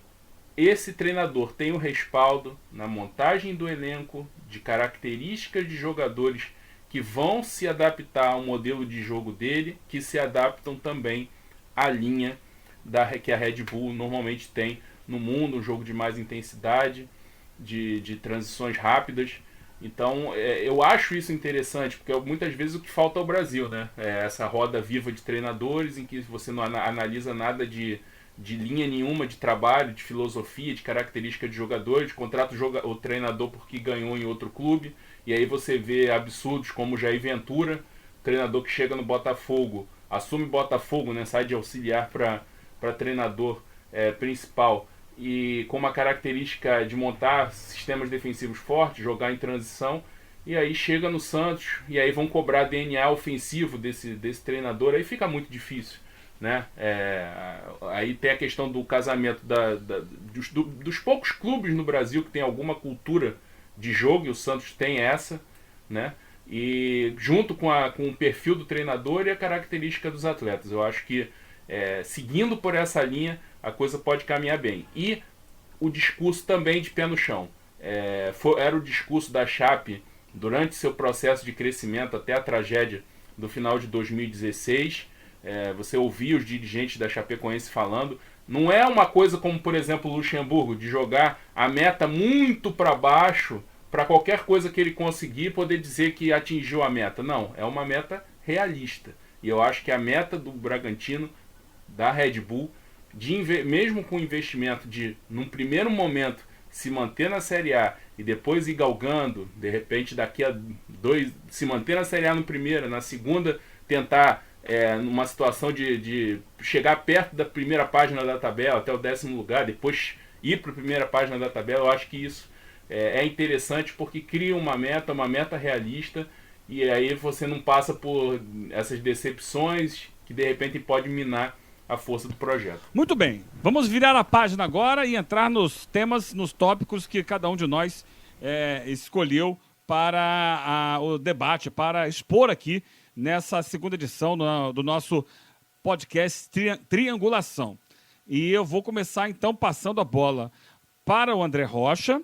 esse treinador tem o respaldo na montagem do elenco, de características de jogadores que vão se adaptar ao modelo de jogo dele, que se adaptam também à linha que a Red Bull normalmente tem no mundo, um jogo de mais intensidade, de transições rápidas. Então, eu acho isso interessante, porque muitas vezes o que falta ao Brasil, né? Essa roda viva de treinadores em que você não analisa nada de linha nenhuma de trabalho, de filosofia, de característica de jogadores, contrata o treinador porque ganhou em outro clube, e aí você vê absurdos como o Jair Ventura, treinador que chega no Botafogo, assume Botafogo, né, sai de auxiliar para treinador principal, e com uma característica de montar sistemas defensivos fortes, jogar em transição, e aí chega no Santos, e aí vão cobrar DNA ofensivo desse treinador, aí fica muito difícil, né? Aí tem a questão do casamento dos poucos clubes no Brasil que tem alguma cultura de jogo, e o Santos tem essa, né? E junto com o perfil do treinador e a característica dos atletas. Eu acho que seguindo por essa linha, a coisa pode caminhar bem. E o discurso também de pé no chão. Era o discurso da Chape durante seu processo de crescimento até a tragédia do final de 2016. Você ouvia os dirigentes da Chapecoense falando. Não é uma coisa como, por exemplo, o Luxemburgo, de jogar a meta muito para baixo, para qualquer coisa que ele conseguir poder dizer que atingiu a meta. Não, é uma meta realista. E eu acho que a meta do Bragantino, da Red Bull, mesmo com o investimento de, num primeiro momento, se manter na Série A e depois ir galgando, de repente daqui a 2, se manter na Série A no primeiro, na segunda tentar numa situação de chegar perto da primeira página da tabela, até o 10º lugar, depois ir para a primeira página da tabela, eu acho que isso é interessante porque cria uma meta realista, e aí você não passa por essas decepções que de repente pode minar a força do projeto. Muito bem, vamos virar a página agora e entrar nos temas, nos tópicos que cada um de nós escolheu para o debate, para expor aqui nessa segunda edição do nosso podcast Triangulação. E eu vou começar então passando a bola para o André Rocha,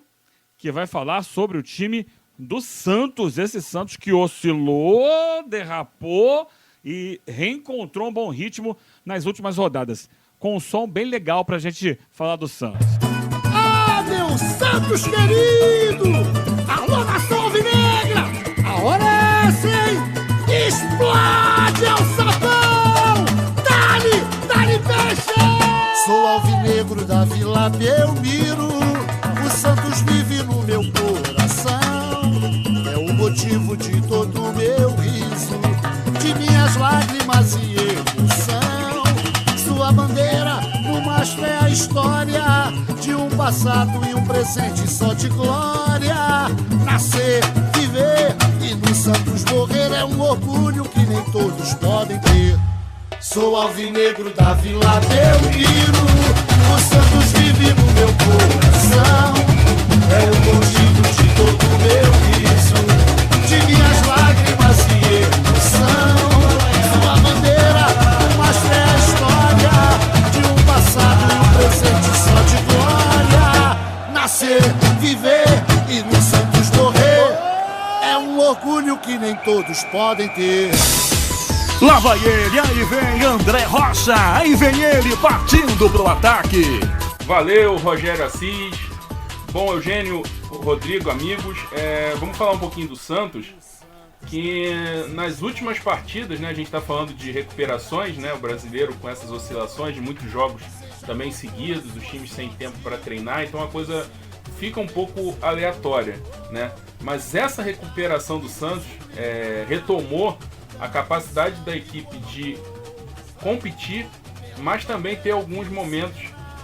que vai falar sobre o time do Santos, esse Santos que oscilou, derrapou e reencontrou um bom ritmo nas últimas rodadas, com um som bem legal pra gente falar do Santos. Ah, meu Santos querido! Alô, nação alvinegra! A hora é essa, hein? Explode, El Sapão! Dá-lhe peixe! Sou alvinegro da Vila Belmiro, o Santos vive no meu coração. É o motivo de todo o meu riso, de minhas lágrimas e emoção. Sua bandeira no mastro é a história de um passado e um presente só de glória. Nascer, viver e no Santos morrer é um orgulho que nem todos podem ter. Sou alvinegro da Vila Belmiro, o Santos vive no meu coração. É o motivo de todo o meu riso, de minhas lágrimas e emoção. Sua bandeira, mas é a história de um passado e um presente só de glória. Nascer, viver e no Santos morrer é um orgulho que nem todos podem ter. Lá vai ele, aí vem André Rocha, aí vem ele partindo pro ataque. Valeu, Rogério Assis. Bom, Eugênio, Rodrigo, amigos, vamos falar um pouquinho do Santos, que nas últimas partidas, né, a gente está falando de recuperações, né, o brasileiro com essas oscilações de muitos jogos também seguidos, os times sem tempo para treinar, então a coisa fica um pouco aleatória, né? Mas essa recuperação do Santos retomou a capacidade da equipe de competir, mas também ter alguns momentos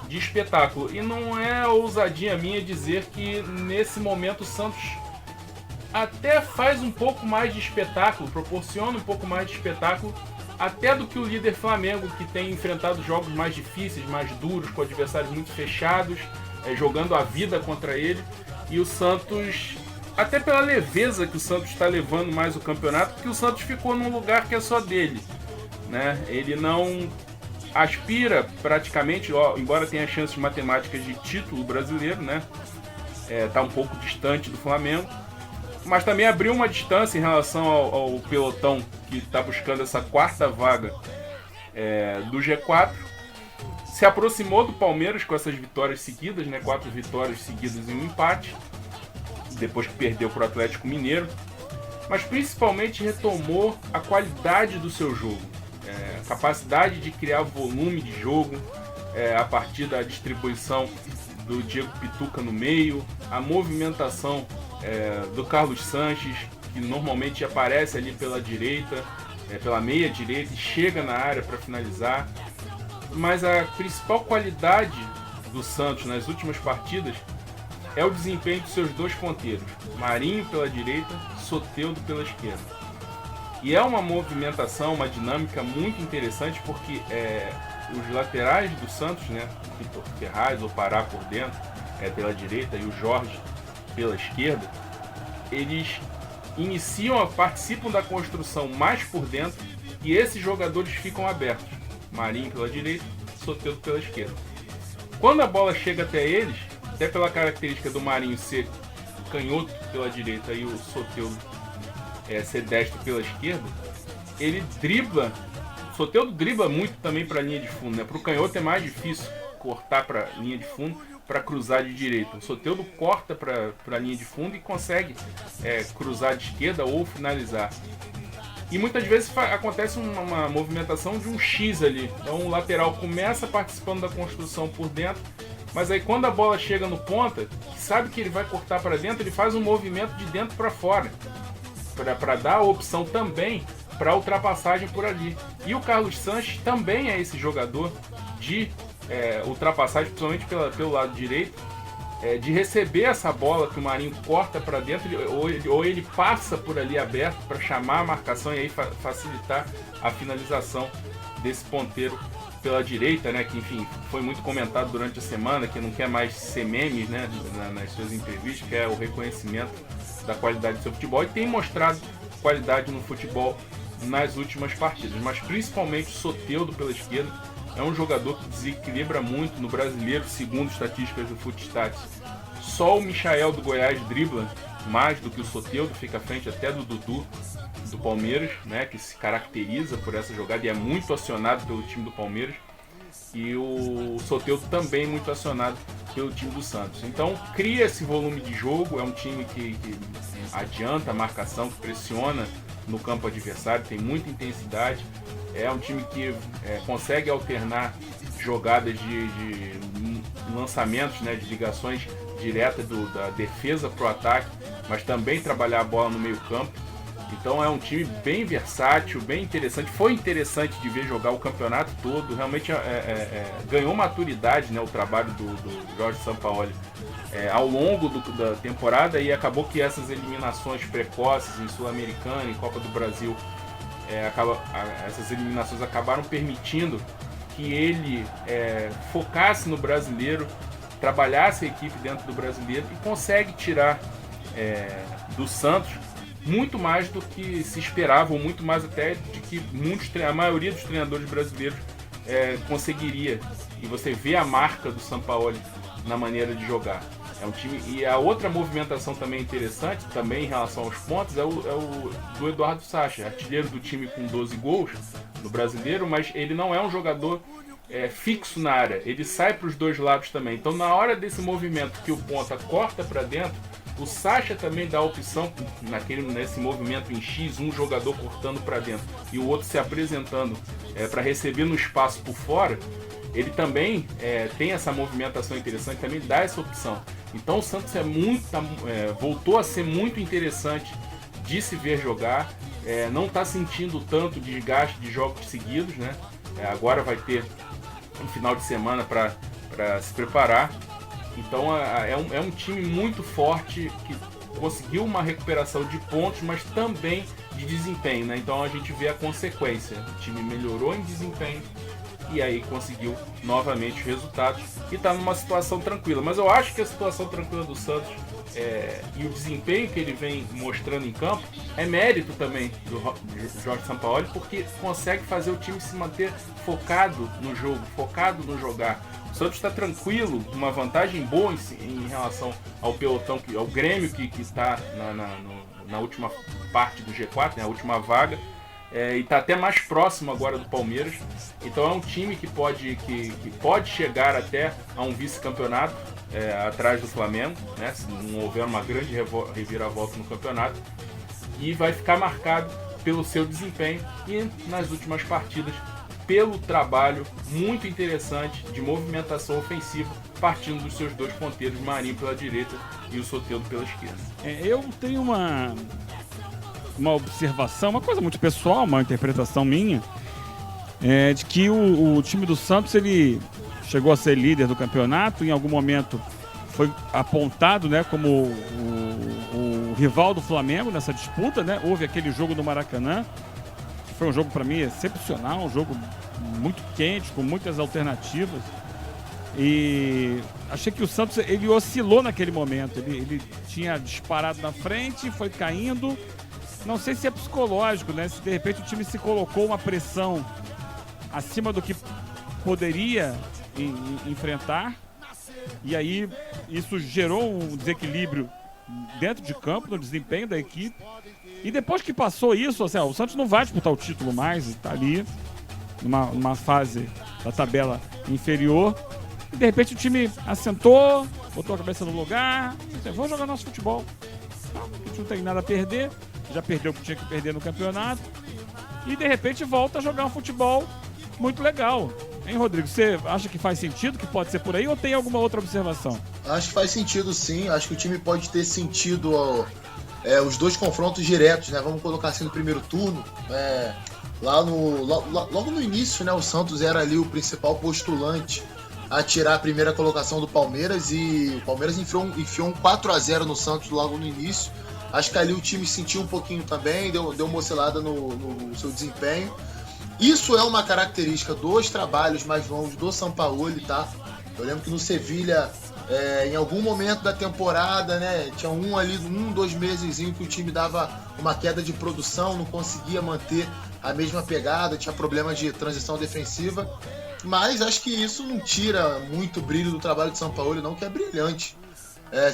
de espetáculo. E não é ousadia minha dizer que nesse momento o Santos até faz um pouco mais de espetáculo, proporciona um pouco mais de espetáculo, até do que o líder Flamengo, que tem enfrentado jogos mais difíceis, mais duros, com adversários muito fechados, jogando a vida contra ele. E o Santos, até pela leveza que o Santos está levando mais o campeonato, porque o Santos ficou num lugar que é só dele, né? Ele não aspira praticamente, embora tenha chances matemáticas de título brasileiro, né? Tá um pouco distante do Flamengo, mas também abriu uma distância em relação ao pelotão que está buscando essa quarta vaga do G4. Se aproximou do Palmeiras com essas vitórias seguidas, né? 4 vitórias seguidas e um empate, depois que perdeu para o Atlético Mineiro, mas principalmente retomou a qualidade do seu jogo, a capacidade de criar volume de jogo a partir da distribuição do Diego Pituca no meio, a movimentação do Carlos Sanches, que normalmente aparece ali pela direita, pela meia direita e chega na área para finalizar. Mas a principal qualidade do Santos nas últimas partidas é o desempenho dos seus dois ponteiros, Marinho pela direita, Soteldo pela esquerda. E é uma movimentação, uma dinâmica muito interessante, porque os laterais do Santos, né, Vitor Ferraz ou Pará por dentro, pela direita, e o Jorge pela esquerda, eles participam da construção mais por dentro, e esses jogadores ficam abertos. Marinho pela direita, Soteldo pela esquerda. Quando a bola chega até eles, até pela característica do Marinho ser canhoto pela direita e o Soteldo ser destro pela esquerda, ele dribla. O Soteldo dribla muito também para a linha de fundo, né? Para o canhoto é mais difícil cortar para a linha de fundo para cruzar de direita. O Soteldo corta para a linha de fundo e consegue cruzar de esquerda ou finalizar. E muitas vezes acontece uma movimentação de um X ali. Então o lateral começa participando da construção por dentro Mas aí quando a bola chega no ponta, sabe que ele vai cortar para dentro, ele faz um movimento de dentro para fora, para dar a opção também para ultrapassagem por ali. E o Carlos Sanches também é esse jogador de ultrapassagem, principalmente pelo lado direito, de receber essa bola que o Marinho corta para dentro, ou ele passa por ali aberto para chamar a marcação e aí facilitar a finalização desse ponteiro pela direita, né, que enfim foi muito comentado durante a semana, que não quer mais ser meme, né, nas suas entrevistas, que é o reconhecimento da qualidade do seu futebol, e tem mostrado qualidade no futebol nas últimas partidas, mas principalmente o Soteldo pela esquerda é um jogador que desequilibra muito no Brasileiro, segundo estatísticas do Footstats. Só o Michael do Goiás dribla mais do que o Soteldo, fica à frente até do Dudu do Palmeiras, né, que se caracteriza por essa jogada e é muito acionado pelo time do Palmeiras, e o Soteldo também muito acionado pelo time do Santos. Então cria esse volume de jogo, é um time que adianta a marcação, que pressiona no campo adversário, tem muita intensidade, é um time que consegue alternar jogadas de lançamentos, né, de ligações diretas da defesa para o ataque, mas também trabalhar a bola no meio campo. Então é um time bem versátil, bem interessante. Foi interessante de ver jogar o campeonato todo. Realmente ganhou maturidade, né, o trabalho do Jorge Sampaoli ao longo da temporada, e acabou que essas eliminações precoces em Sul-Americana, em Copa do Brasil, essas eliminações acabaram permitindo que ele focasse no brasileiro, trabalhasse a equipe dentro do brasileiro, e consegue tirar do Santos muito mais do que se esperava, ou muito mais até de que a maioria dos treinadores brasileiros conseguiria. E você vê a marca do Sampaoli na maneira de jogar. É um time, e a outra movimentação também interessante, também em relação aos pontos, é o do Eduardo Sacha, artilheiro do time com 12 gols no brasileiro, mas ele não é um jogador fixo na área, ele sai para os dois lados também. Então na hora desse movimento que o ponta corta para dentro, o Sacha também dá a opção, nesse movimento em X, um jogador cortando para dentro e o outro se apresentando para receber no espaço por fora. Ele também tem essa movimentação interessante, também dá essa opção. Então o Santos voltou a ser muito interessante de se ver jogar, não está sentindo tanto desgaste de jogos seguidos, né? Agora vai ter um final de semana para se preparar. Então é um time muito forte, que conseguiu uma recuperação de pontos, mas também de desempenho, né? Então a gente vê a consequência. O time melhorou em desempenho e aí conseguiu novamente os resultados e está numa situação tranquila. Mas eu acho que a situação tranquila do Santos e o desempenho que ele vem mostrando em campo é mérito também do Jorge Sampaoli, porque consegue fazer o time se manter focado no jogo, focado no jogar. O Santos está tranquilo, uma vantagem boa em relação ao pelotão, ao Grêmio que está na última parte do G4, né, a última vaga, e está até mais próximo agora do Palmeiras. Então é um time que pode chegar até a um vice-campeonato atrás do Flamengo, né, se não houver uma grande reviravolta no campeonato, e vai ficar marcado pelo seu desempenho e nas últimas partidas pelo trabalho muito interessante de movimentação ofensiva, partindo dos seus dois ponteiros, Marinho pela direita e o Soteldo pela esquerda. Eu tenho uma observação, uma coisa muito pessoal, uma interpretação minha, de que o time do Santos, ele chegou a ser líder do campeonato, em algum momento foi apontado, né, como o rival do Flamengo nessa disputa, né? Houve aquele jogo do Maracanã, que foi um jogo para mim excepcional, um jogo muito quente, com muitas alternativas, e achei que o Santos, ele oscilou naquele momento, ele tinha disparado na frente, foi caindo. Não sei se é psicológico, né? Se de repente o time se colocou uma pressão acima do que poderia enfrentar, e aí isso gerou um desequilíbrio dentro de campo, no desempenho da equipe. E depois que passou isso, assim, o Santos não vai disputar o título mais, está ali numa fase da tabela inferior, e de repente o time assentou, botou a cabeça no lugar, disse, vamos jogar nosso futebol. A gente não tem nada a perder, já perdeu o que tinha que perder no campeonato, e de repente volta a jogar um futebol muito legal. Hein, Rodrigo? Você acha que faz sentido, que pode ser por aí, ou tem alguma outra observação? Acho que faz sentido, sim. Acho que o time pode ter sentido os dois confrontos diretos, né? Vamos colocar assim no primeiro turno. Logo no início, né? O Santos era ali o principal postulante a tirar a primeira colocação do Palmeiras, e o Palmeiras enfiou um 4-0 no Santos logo no início. Acho que ali o time sentiu um pouquinho também, deu uma oscilada no seu desempenho. Isso é uma característica dos trabalhos mais longos do Sampaoli, tá? Eu lembro que no Sevilha, em algum momento da temporada, né, tinha 2 meses que o time dava uma queda de produção, não conseguia manter a mesma pegada, tinha problemas de transição defensiva, mas acho que isso não tira muito brilho do trabalho de Sampaoli, não, que é brilhante.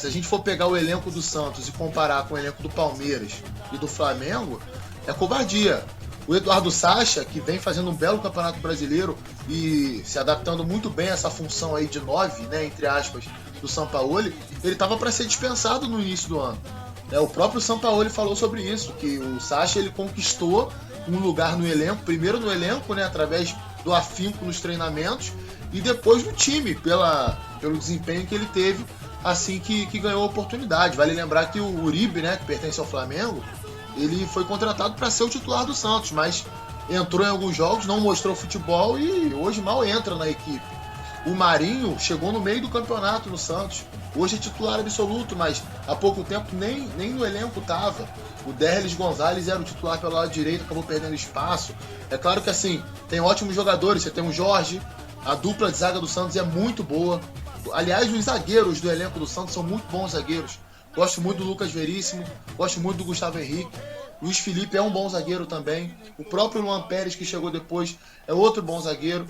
Se a gente for pegar o elenco do Santos e comparar com o elenco do Palmeiras e do Flamengo, é covardia. O Eduardo Sacha, que vem fazendo um belo campeonato brasileiro e se adaptando muito bem a essa função aí de 9, né, entre aspas, do Sampaoli, ele estava para ser dispensado no início do ano. O próprio Sampaoli falou sobre isso, que o Sacha ele conquistou um lugar no elenco, primeiro no elenco, né, através do afinco nos treinamentos, e depois no time, pelo desempenho que ele teve assim que ganhou a oportunidade. Vale lembrar que o Uribe, né, que pertence ao Flamengo, ele foi contratado para ser o titular do Santos, mas entrou em alguns jogos, não mostrou futebol e hoje mal entra na equipe. O Marinho chegou no meio do campeonato no Santos, hoje é titular absoluto, mas há pouco tempo nem no elenco estava. O Derlis Gonzalez era o titular pelo lado direito, acabou perdendo espaço. É claro que assim, tem ótimos jogadores, você tem o Jorge, a dupla de zaga do Santos é muito boa. Aliás, os zagueiros do elenco do Santos são muito bons zagueiros. Gosto muito do Lucas Veríssimo, gosto muito do Gustavo Henrique. Luiz Felipe é um bom zagueiro também. O próprio Luan Pérez, que chegou depois, é outro bom zagueiro.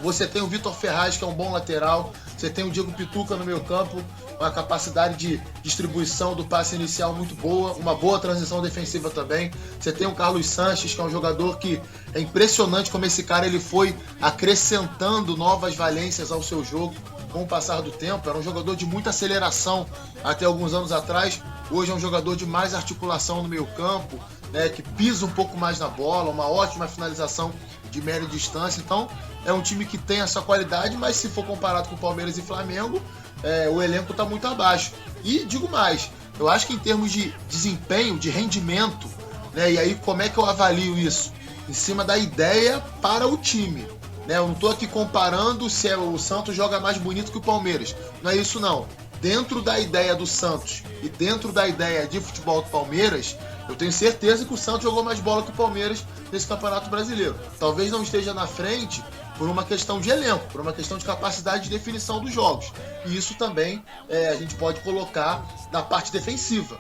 Você tem o Vitor Ferraz, que é um bom lateral. Você tem o Diego Pituca no meio campo, com a capacidade de distribuição do passe inicial muito boa, uma boa transição defensiva também. Você tem o Carlos Sanches, que é um jogador que é impressionante como esse cara ele foi acrescentando novas valências ao seu jogo com o passar do tempo. Era um jogador de muita aceleração até alguns anos atrás. Hoje é um jogador de mais articulação no meio campo, né, que pisa um pouco mais na bola, uma ótima finalização de média distância. Então é um time que tem essa qualidade, mas se for comparado com Palmeiras e Flamengo, o elenco está muito abaixo. E digo mais, eu acho que em termos de desempenho, de rendimento, né, e aí como é que eu avalio isso? Em cima da ideia para o time. Eu não estou aqui comparando se o Santos joga mais bonito que o Palmeiras. Não é isso não. Dentro da ideia do Santos e dentro da ideia de futebol do Palmeiras, eu tenho certeza que o Santos jogou mais bola que o Palmeiras nesse Campeonato Brasileiro. Talvez não esteja na frente por uma questão de elenco, por uma questão de capacidade de definição dos jogos. E isso também a gente pode colocar na parte defensiva.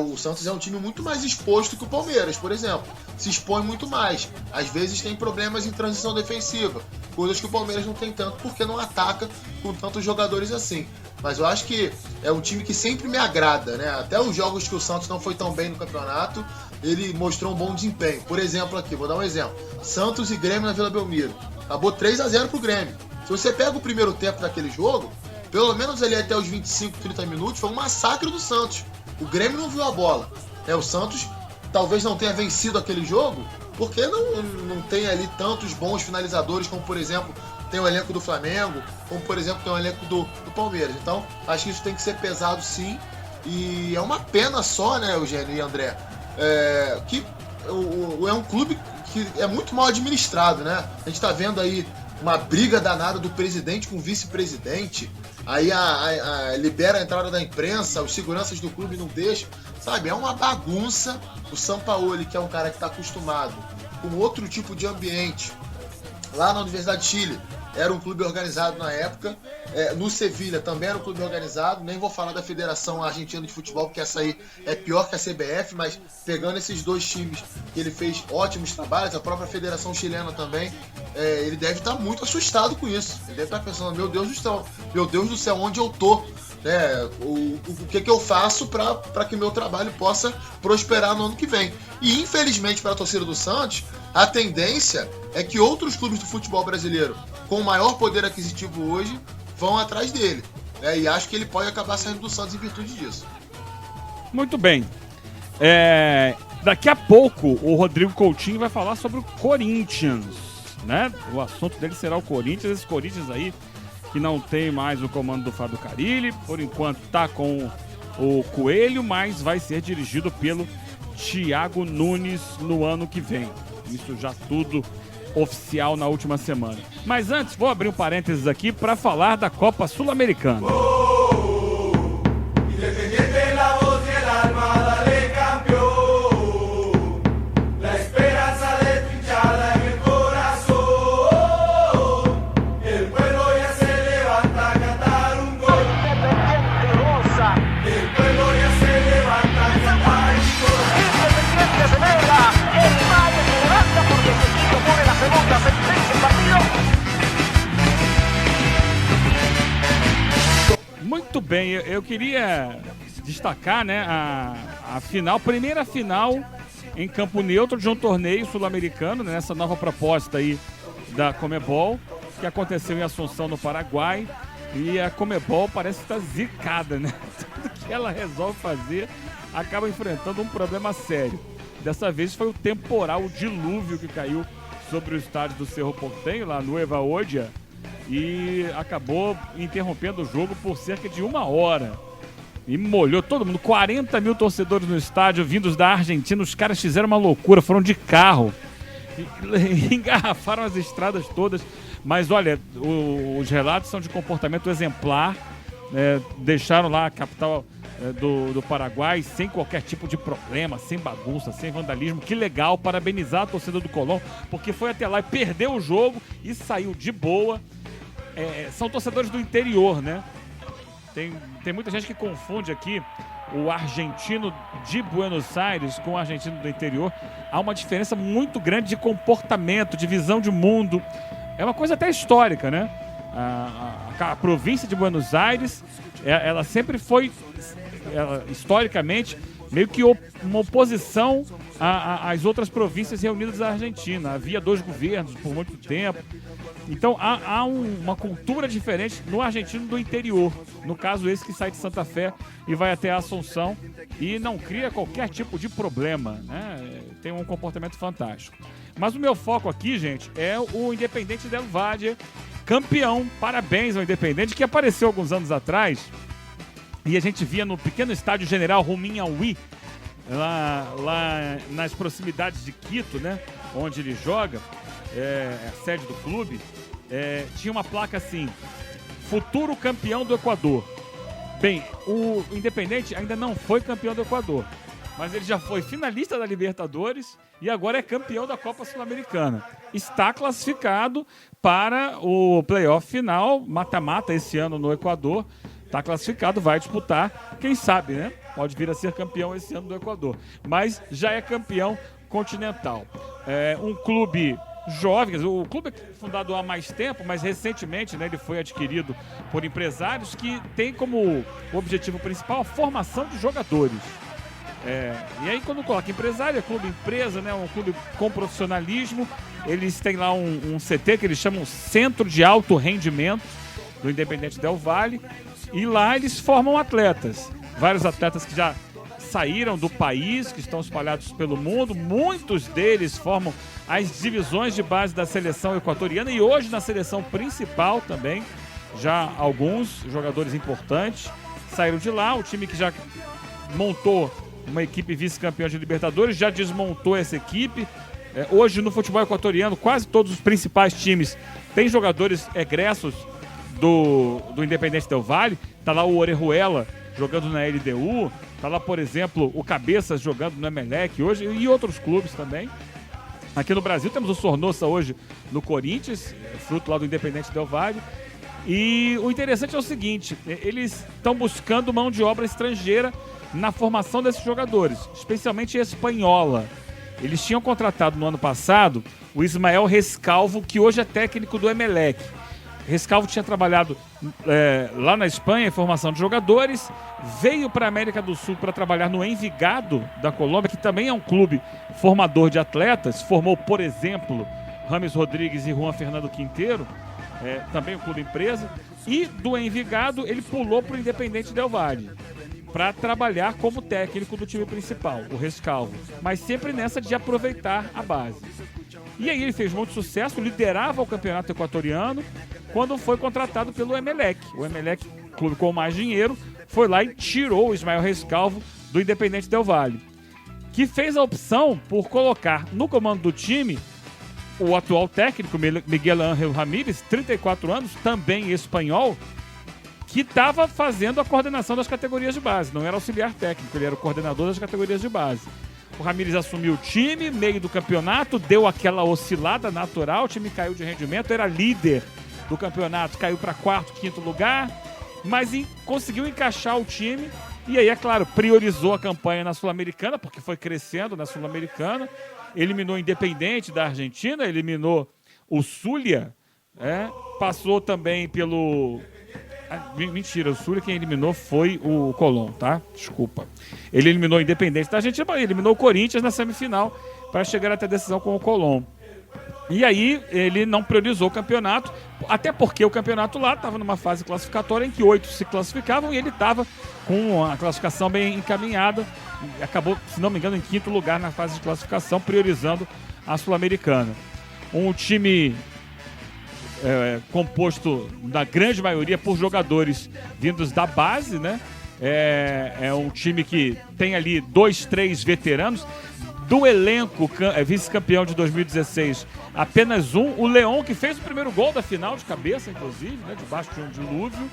O Santos é um time muito mais exposto que o Palmeiras, por exemplo. Se expõe muito mais. Às vezes tem problemas em transição defensiva, coisas que o Palmeiras não tem tanto porque não ataca com tantos jogadores assim. Mas eu acho que é um time que sempre me agrada, né? Até os jogos que o Santos não foi tão bem no campeonato, ele mostrou um bom desempenho. Por exemplo aqui, vou dar um exemplo. Santos e Grêmio na Vila Belmiro. Acabou 3-0 pro Grêmio. Se você pega o primeiro tempo daquele jogo, pelo menos ali até os 25, 30 minutos, foi um massacre do Santos. O Grêmio não viu a bola. O Santos talvez não tenha vencido aquele jogo porque não tem ali tantos bons finalizadores como, por exemplo, tem o elenco do Flamengo, como, por exemplo, tem o elenco do Palmeiras. Então, acho que isso tem que ser pesado, sim. E é uma pena só, né, Eugênio e André, que é um clube que é muito mal administrado, né? A gente tá vendo aí uma briga danada do presidente com o vice-presidente. Aí libera a entrada da imprensa, os seguranças do clube não deixam, sabe? É uma bagunça. O Sampaoli, que é um cara que está acostumado com outro tipo de ambiente, lá na Universidade de Chile, era um clube organizado na época. No Sevilha também era um clube organizado. Nem vou falar da Federação Argentina de Futebol, porque essa aí é pior que a CBF, mas pegando esses dois times, que ele fez ótimos trabalhos, a própria Federação Chilena também, ele deve estar muito assustado com isso. Ele deve estar pensando, meu Deus do céu, onde eu tô? O que eu faço para que meu trabalho possa prosperar no ano que vem? E infelizmente para a torcida do Santos, a tendência é que outros clubes do futebol brasileiro com maior poder aquisitivo hoje vão atrás dele, e acho que ele pode acabar saindo do Santos em virtude disso. Muito bem. Daqui a pouco o Rodrigo Coutinho vai falar sobre o Corinthians, né? O assunto dele será o Corinthians. Esse Corinthians aí que não tem mais o comando do Fábio Carille, por enquanto tá com o Coelho, mas vai ser dirigido pelo Thiago Nunes no ano que vem. Isso já tudo oficial na última semana. Mas antes, vou abrir um parênteses aqui para falar da Copa Sul-Americana. Muito bem, eu queria destacar, né, a final, primeira final em campo neutro de um torneio sul-americano, né, nessa nova proposta aí da Conmebol, que aconteceu em Assunção, no Paraguai. E a Conmebol parece estar zicada, né? Tudo que ela resolve fazer acaba enfrentando um problema sério. Dessa vez foi o temporal, o dilúvio que caiu sobre o estádio do Cerro Porteño, lá no Nueva Odia, e acabou interrompendo o jogo por cerca de 1 hora. E molhou todo mundo, 40 mil torcedores no estádio, vindos da Argentina. Os caras fizeram uma loucura, foram de carro, engarrafaram as estradas todas. Mas olha, os relatos são de comportamento exemplar, deixaram lá a capital do Paraguai sem qualquer tipo de problema, sem bagunça, sem vandalismo. Que legal, parabenizar a torcida do Colón, porque foi até lá e perdeu o jogo e saiu de boa. São torcedores do interior, né? Tem muita gente que confunde aqui o argentino de Buenos Aires com o argentino do interior. Há uma diferença muito grande de comportamento, de visão de mundo. É uma coisa até histórica, né? A província de Buenos Aires, ela sempre foi, historicamente, meio que uma oposição às outras províncias reunidas da Argentina. Havia 2 governos por muito tempo. Então há uma cultura diferente no argentino do interior. No caso, esse que sai de Santa Fé e vai até a Assunção e não cria qualquer tipo de problema, né? Tem um comportamento fantástico. Mas o meu foco aqui, gente, é o Independiente del Valle, campeão. Parabéns ao Independiente, que apareceu alguns anos atrás. E a gente via no pequeno estádio General Rumiñahui, lá nas proximidades de Quito, né? Onde ele joga, a sede do clube. Tinha uma placa assim: futuro campeão do Equador. Bem, o Independiente ainda não foi campeão do Equador, mas ele já foi finalista da Libertadores e agora é campeão da Copa Sul-Americana. Está classificado para o playoff final, mata-mata, esse ano no Equador. Está classificado, vai disputar, quem sabe, né? Pode vir a ser campeão esse ano do Equador, mas já é campeão continental. Um clube jovem, o clube é fundado há mais tempo, mas recentemente, né, ele foi adquirido por empresários que têm como objetivo principal a formação de jogadores. E aí, quando coloca empresário, é clube empresa, né, um clube com profissionalismo. Eles têm lá um CT que eles chamam Centro de Alto Rendimento do Independiente del Valle, e lá eles formam atletas, vários atletas que já saíram do país, que estão espalhados pelo mundo. Muitos deles formam as divisões de base da seleção equatoriana e hoje na seleção principal também. Já alguns jogadores importantes saíram de lá. O time que já montou uma equipe vice-campeã de Libertadores já desmontou essa equipe. Hoje no futebol equatoriano quase todos os principais times têm jogadores egressos do Independiente del Valle. Tá lá o Orejuela jogando na LDU, tá lá, por exemplo, o Cabeças jogando no Emelec hoje e outros clubes também. Aqui no Brasil temos o Sornosa hoje no Corinthians, fruto lá do Independiente del Valle. E o interessante é o seguinte: eles estão buscando mão de obra estrangeira na formação desses jogadores, especialmente espanhola. Eles tinham contratado no ano passado o Ismael Rescalvo, que hoje é técnico do Emelec. Rescalvo tinha trabalhado lá na Espanha em formação de jogadores, veio para a América do Sul para trabalhar no Envigado da Colômbia, que também é um clube formador de atletas. Formou, por exemplo, Rames Rodrigues e Juan Fernando Quinteiro, também um clube empresa. E do Envigado ele pulou para o Independiente del Valle para trabalhar como técnico do time principal, o Rescalvo, mas sempre nessa de aproveitar a base. E aí ele fez muito sucesso, liderava o campeonato equatoriano, quando foi contratado pelo Emelec. O Emelec, clube com mais dinheiro, foi lá e tirou o Ismael Reis Calvo do Independente Del Valle, que fez a opção por colocar no comando do time o atual técnico, Miguel Ángel Ramírez, 34 anos, também espanhol, que estava fazendo a coordenação das categorias de base. Não era auxiliar técnico, ele era o coordenador das categorias de base. O Ramírez assumiu o time, meio do campeonato, deu aquela oscilada natural, o time caiu de rendimento, era líder do campeonato, caiu para 4º, 5º lugar, mas conseguiu encaixar o time. E aí, é claro, priorizou a campanha na Sul-Americana, porque foi crescendo na Sul-Americana. Eliminou o Independente da Argentina, eliminou o Zulia, passou também pelo... Mentira, o Zulia quem eliminou foi o Colón, tá? Desculpa. Ele eliminou o Independente da Argentina, mas eliminou o Corinthians na semifinal para chegar até a decisão com o Colón. E aí ele não priorizou o campeonato, até porque o campeonato lá estava numa fase classificatória em que 8 se classificavam e ele estava com a classificação bem encaminhada. Acabou, se não me engano, em 5º lugar na fase de classificação, priorizando a Sul-Americana. Um time composto, na grande maioria, por jogadores vindos da base, né? É um time que tem ali 2, 3 veteranos. Do elenco vice-campeão de 2016, apenas um, o Leão, que fez o primeiro gol da final de cabeça, inclusive, né, debaixo de um dilúvio.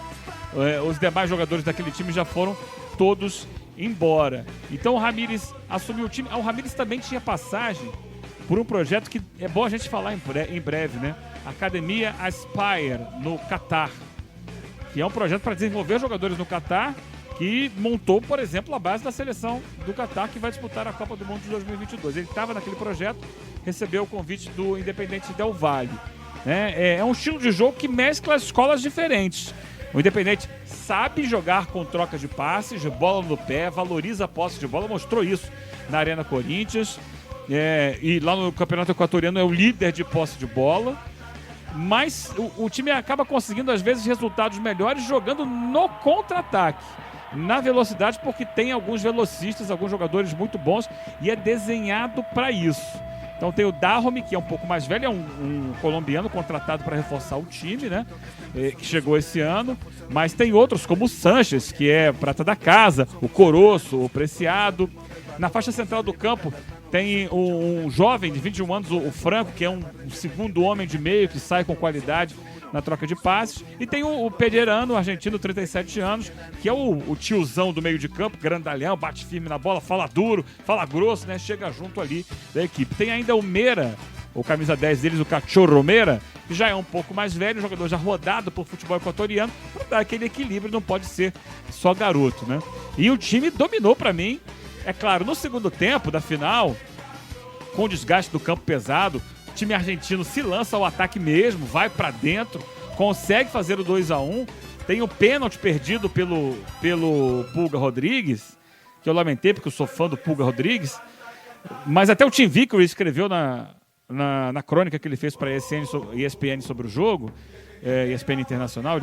Os demais jogadores daquele time já foram todos embora. Então o Ramírez assumiu o time. O Ramírez também tinha passagem por um projeto que é bom a gente falar em breve, né? Academia Aspire, no Catar, que é um projeto para desenvolver jogadores no Catar, que montou, por exemplo, a base da seleção do Catar, que vai disputar a Copa do Mundo de 2022. Ele estava naquele projeto, recebeu o convite do Independente Del Valle. É um estilo de jogo que mescla escolas diferentes. O Independente sabe jogar com troca de passes, de bola no pé, valoriza a posse de bola, mostrou isso na Arena Corinthians. E lá no Campeonato Equatoriano é o líder de posse de bola. Mas o time acaba conseguindo, às vezes, resultados melhores jogando no contra-ataque, na velocidade, porque tem alguns velocistas, alguns jogadores muito bons, e é desenhado para isso. Então tem o Dahomey, que é um pouco mais velho, é um colombiano contratado para reforçar o time, né? Que chegou esse ano. Mas tem outros, como o Sanches, que é prata da casa, o Coroço, o Preciado. Na faixa central do campo tem um jovem de 21 anos, o Franco, que é um segundo homem de meio, que sai com qualidade na troca de passes. E tem o Pederano, argentino, 37 anos, que é o tiozão do meio de campo, grandalhão, bate firme na bola, fala duro, fala grosso, né? Chega junto ali da equipe. Tem ainda o Mera, o camisa 10 deles, o Cachorro Mera, que já é um pouco mais velho, jogador já rodado por futebol equatoriano, para dar aquele equilíbrio, não pode ser só garoto, né? E o time dominou para mim. É claro, no segundo tempo da final, com o desgaste do campo pesado, o time argentino se lança ao ataque mesmo, vai pra dentro, consegue fazer o 2-1. Tem o pênalti perdido pelo Pulga Rodrigues, que eu lamentei porque eu sou fã do Pulga Rodrigues, mas até o Tim Vickery escreveu na crônica que ele fez para a ESPN sobre o jogo, ESPN Internacional,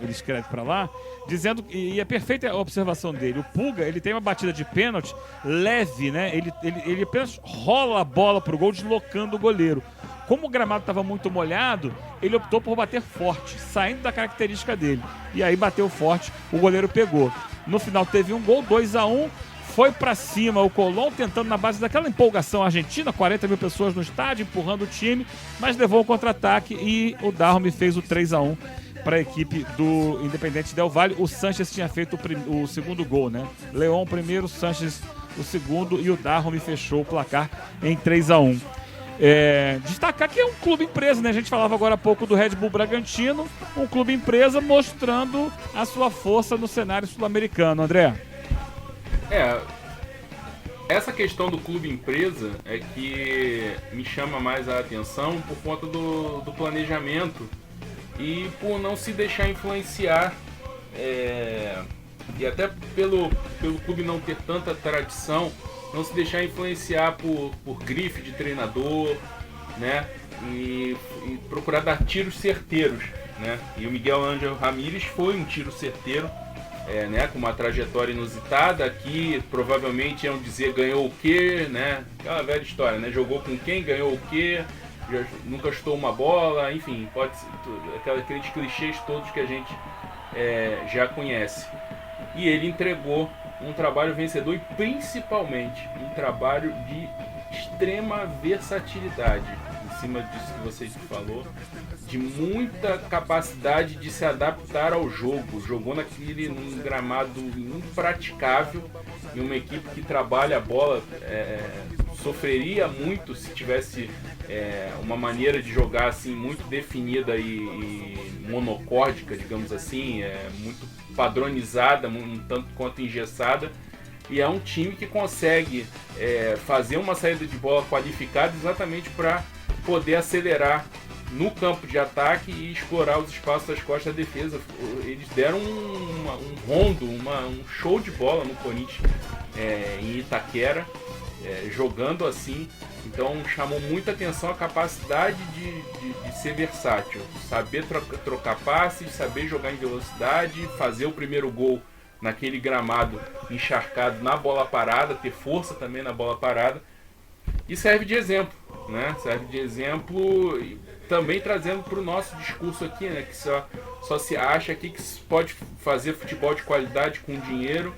ele escreve para lá, dizendo, e é perfeita a observação dele, o Pulga, ele tem uma batida de pênalti leve, né? Ele apenas rola a bola pro gol, deslocando o goleiro. Como o gramado estava muito molhado, ele optou por bater forte, saindo da característica dele. E aí bateu forte, o goleiro pegou. No final teve um gol, 2-1, foi pra cima o Colón, tentando na base daquela empolgação argentina, 40 mil pessoas no estádio, empurrando o time, mas levou o contra-ataque e o Dahomey fez o 3-1 para a equipe do Independente Del Valle. O Sanches tinha feito o segundo gol, né? Leão o primeiro, Sanches o segundo e o Dahomey fechou o placar em 3-1. Destacar que é um clube empresa, né? A gente falava agora há pouco do Red Bull Bragantino, um clube empresa mostrando a sua força no cenário sul-americano, André. Essa questão do clube empresa é que me chama mais a atenção por conta do planejamento e por não se deixar influenciar, e até pelo clube não ter tanta tradição, não se deixar influenciar por grife de treinador, né? E procurar dar tiros certeiros, né? E o Miguel Ángel Ramírez foi um tiro certeiro, né, com uma trajetória inusitada. Aqui provavelmente iam dizer ganhou o quê, né? Aquela velha história, né? Jogou com quem, ganhou o quê, nunca chutou uma bola, enfim, pode ser aqueles clichês todos que a gente já conhece. E ele entregou um trabalho vencedor e principalmente um trabalho de extrema versatilidade, em cima disso que você falou, de muita capacidade de se adaptar ao jogo. Jogou num gramado impraticável, em uma equipe que trabalha a bola, sofreria muito se tivesse uma maneira de jogar assim muito definida e monocórdica, digamos assim, muito padronizada, um tanto quanto engessada. E é um time que consegue fazer uma saída de bola qualificada exatamente para poder acelerar no campo de ataque e explorar os espaços das costas da defesa. Eles deram um rondo, um show de bola no Corinthians em Itaquera, jogando assim. Então chamou muita atenção a capacidade de ser versátil, saber trocar passes, saber jogar em velocidade, fazer o primeiro gol naquele gramado encharcado na bola parada, ter força também na bola parada, e serve de exemplo, né? Serve de exemplo e também trazendo para o nosso discurso aqui, né? Que só se acha aqui que se pode fazer futebol de qualidade com dinheiro,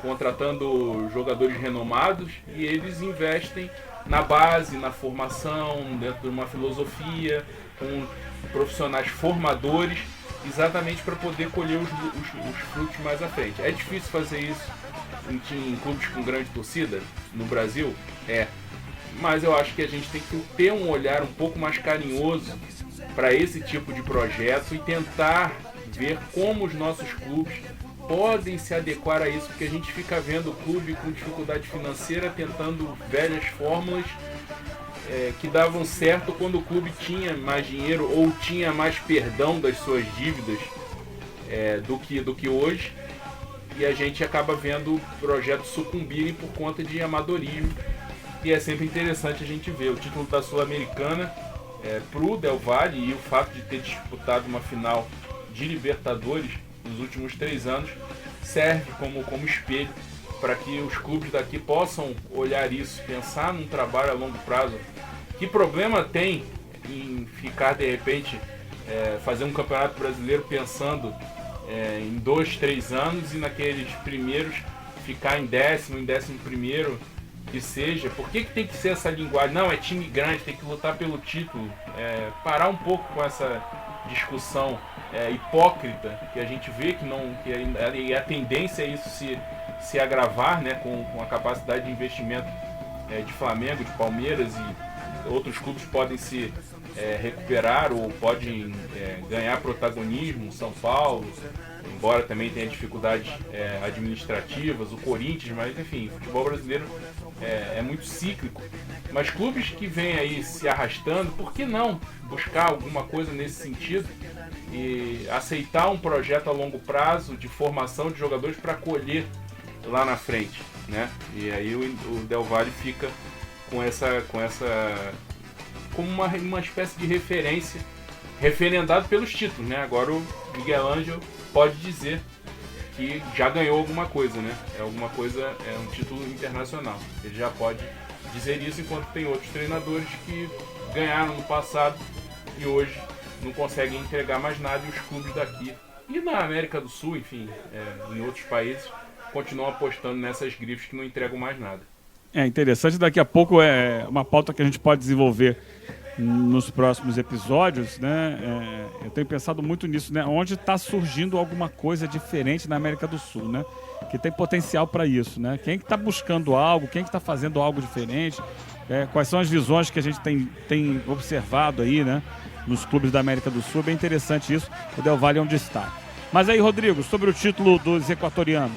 contratando jogadores renomados, e eles investem na base, na formação, dentro de uma filosofia, com profissionais formadores, exatamente para poder colher os frutos mais à frente. É difícil fazer isso em clubes com grande torcida no Brasil? Mas eu acho que a gente tem que ter um olhar um pouco mais carinhoso para esse tipo de projeto e tentar ver como os nossos clubes podem se adequar a isso, porque a gente fica vendo o clube com dificuldade financeira tentando velhas fórmulas que davam certo quando o clube tinha mais dinheiro ou tinha mais perdão das suas dívidas do que hoje, e a gente acaba vendo projetos sucumbirem por conta de amadorismo. E é sempre interessante a gente ver o título da Sul-Americana pro Del Valle, e o fato de ter disputado uma final de Libertadores nos últimos 3 anos serve como espelho para que os clubes daqui possam olhar isso, pensar num trabalho a longo prazo. Que problema tem em ficar, de repente, fazer um campeonato brasileiro pensando em 2, 3 anos e naqueles primeiros ficar em 10º, em 11º, que seja? Por que tem que ser essa linguagem? Não, é time grande, tem que lutar pelo título. Parar um pouco com essa discussão hipócrita que a gente vê que a tendência é isso se agravar, né, com a capacidade de investimento de Flamengo, de Palmeiras, e outros clubes podem se recuperar ou podem ganhar protagonismo. São Paulo, embora também tenha dificuldades administrativas, o Corinthians, mas enfim, o futebol brasileiro é muito cíclico. Mas clubes que vêm aí se arrastando, por que não buscar alguma coisa nesse sentido e aceitar um projeto a longo prazo de formação de jogadores para colher lá na frente, né? E aí o Del Valle fica como uma espécie de referência, referendado pelos títulos, né? Agora o Miguel Ângelo pode dizer que já ganhou alguma coisa, né? Alguma coisa, é um título internacional. Ele já pode dizer isso, enquanto tem outros treinadores que ganharam no passado e hoje não conseguem entregar mais nada, e os clubes daqui e na América do Sul, enfim, em outros países, continuam apostando nessas grifes que não entregam mais nada. É interessante, daqui a pouco é uma pauta que a gente pode desenvolver nos próximos episódios, né? Eu tenho pensado muito nisso, né? Onde está surgindo alguma coisa diferente na América do Sul, né? Que tem potencial para isso, né? Quem que está buscando algo, quem que está fazendo algo diferente, quais são as visões que a gente tem observado aí, né? Nos clubes da América do Sul, é bem interessante isso. O Del Valle é um destaque. Mas aí, Rodrigo, sobre o título dos equatorianos.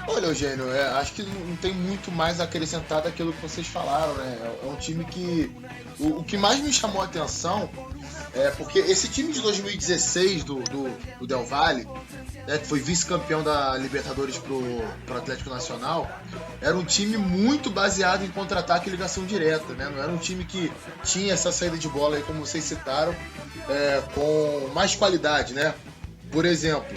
Olha, Eugênio, acho que não tem muito mais a acrescentar daquilo que vocês falaram, né? É um time que... O que mais me chamou a atenção porque esse time de 2016 do Del Valle, né, que foi vice-campeão da Libertadores pro Atlético Nacional, era um time muito baseado em contra-ataque e ligação direta, né? Não era um time que tinha essa saída de bola aí, como vocês citaram, com mais qualidade, né? Por exemplo,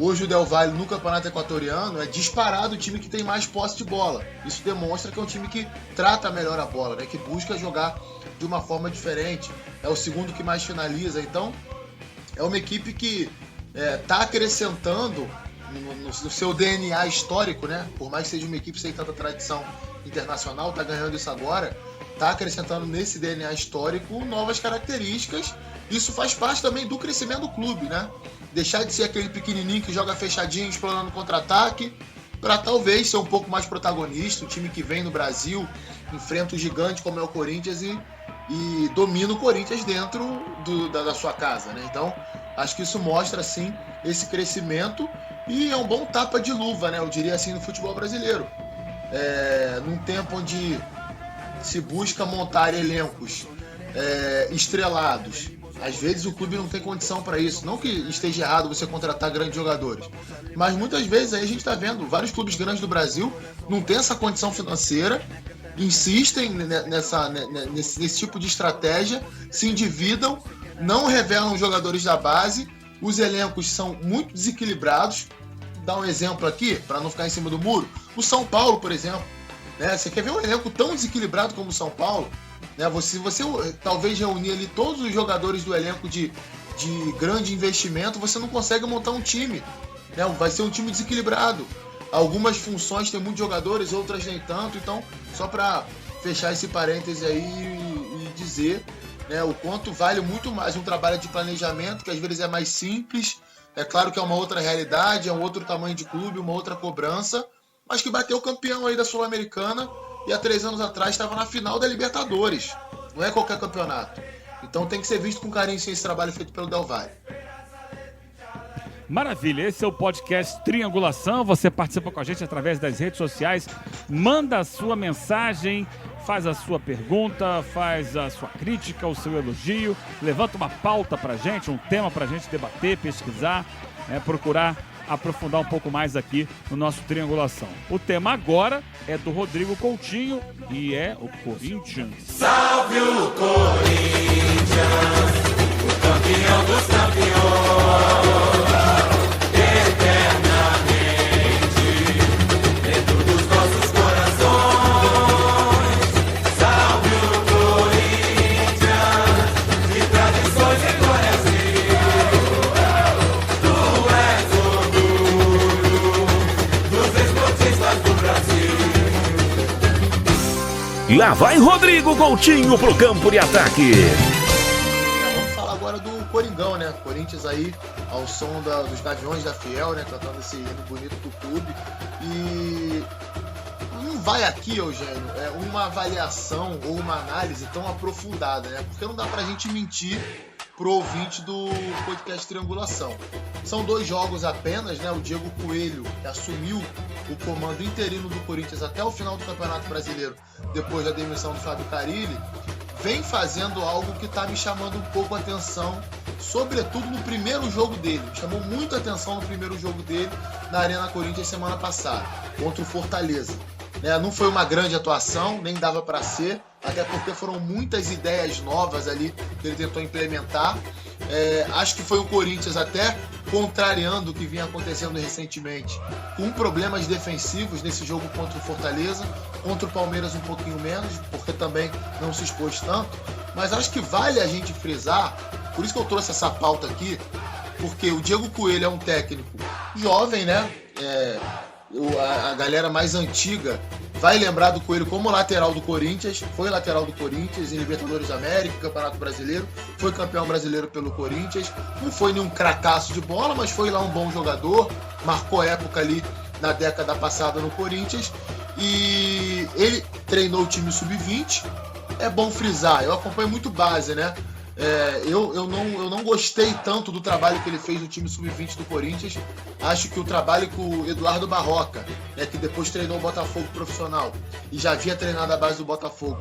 Hoje o Del Valle no Campeonato Equatoriano é disparado o time que tem mais posse de bola. Isso demonstra que é um time que trata melhor a bola, né? Que busca jogar de uma forma diferente. É o segundo que mais finaliza. Então, é uma equipe que está acrescentando no seu DNA histórico, né? Por mais que seja uma equipe sem tanta tradição internacional, está ganhando isso agora, está acrescentando nesse DNA histórico novas características. Isso faz parte também do crescimento do clube, né? Deixar de ser aquele pequenininho que joga fechadinho, explorando contra-ataque, para talvez ser um pouco mais protagonista. O time que vem no Brasil, enfrenta o gigante como é o Corinthians e domina o Corinthians dentro da sua casa, né? Então, acho que isso mostra, sim, esse crescimento e é um bom tapa de luva, né? Eu diria assim, no futebol brasileiro. Num tempo onde se busca montar elencos estrelados, às vezes o clube não tem condição para isso. Não que esteja errado você contratar grandes jogadores, mas muitas vezes aí a gente está vendo vários clubes grandes do Brasil não têm essa condição financeira, insistem nesse tipo de estratégia, se endividam, não revelam jogadores da base, os elencos são muito desequilibrados. Vou dar um exemplo aqui, para não ficar em cima do muro. O São Paulo, por exemplo, né? Você quer ver um elenco tão desequilibrado como o São Paulo? Né? Você talvez reunir ali todos os jogadores do elenco de grande investimento, você não consegue montar um time, né? Vai ser um time desequilibrado. Algumas funções têm muitos jogadores, outras nem tanto. Então, só para fechar esse parêntese aí e dizer, né, o quanto vale muito mais um trabalho de planejamento, que às vezes é mais simples. É claro que é uma outra realidade, é um outro tamanho de clube, uma outra cobrança, mas que bateu o campeão aí da Sul-Americana e há 3 anos atrás estava na final da Libertadores. Não é qualquer campeonato. Então tem que ser visto com carinho esse trabalho feito pelo Del Valle. Maravilha, esse é o podcast Triangulação. Você participa com a gente através das redes sociais, manda a sua mensagem, faz a sua pergunta, faz a sua crítica, o seu elogio, levanta uma pauta pra gente, um tema pra gente debater, pesquisar, procurar aprofundar um pouco mais aqui no nosso Triangulação. O tema agora é do Rodrigo Coutinho e é o Corinthians. Salve o Corinthians, o campeão dos campeões. Lá vai Rodrigo Coutinho pro campo de ataque. Vamos falar agora do Coringão, né? Corinthians aí ao som dos Gaviões da Fiel, né? Cantando esse hino bonito do clube. E não vai aqui, Eugênio, uma avaliação ou uma análise tão aprofundada, né? Porque não dá pra gente mentir pro ouvinte do podcast Triangulação. São 2 jogos apenas, né? O Diego Coelho, que assumiu o comando interino do Corinthians até o final do Campeonato Brasileiro, depois da demissão do Fábio Carille, vem fazendo algo que está me chamando um pouco a atenção, sobretudo no primeiro jogo dele. Me chamou muito a atenção no primeiro jogo dele na Arena Corinthians semana passada, contra o Fortaleza. Não foi uma grande atuação, nem dava para ser, até porque foram muitas ideias novas ali que ele tentou implementar. Acho que foi o Corinthians até contrariando o que vinha acontecendo recentemente, com problemas defensivos nesse jogo contra o Fortaleza, contra o Palmeiras um pouquinho menos, porque também não se expôs tanto, mas acho que vale a gente frisar, por isso que eu trouxe essa pauta aqui, porque o Diego Coelho é um técnico jovem, né? A galera mais antiga vai lembrar do Coelho como lateral do Corinthians, foi lateral do Corinthians em Libertadores da América, Campeonato Brasileiro, foi campeão brasileiro pelo Corinthians, não foi nenhum cracaço de bola, mas foi lá um bom jogador, marcou época ali na década passada no Corinthians, e ele treinou o time sub-20, é bom frisar, eu acompanho muito base, né? Eu não gostei tanto do trabalho que ele fez no time sub-20 do Corinthians. Acho que o trabalho com o Eduardo Barroca, que depois treinou o Botafogo profissional e já havia treinado a base do Botafogo,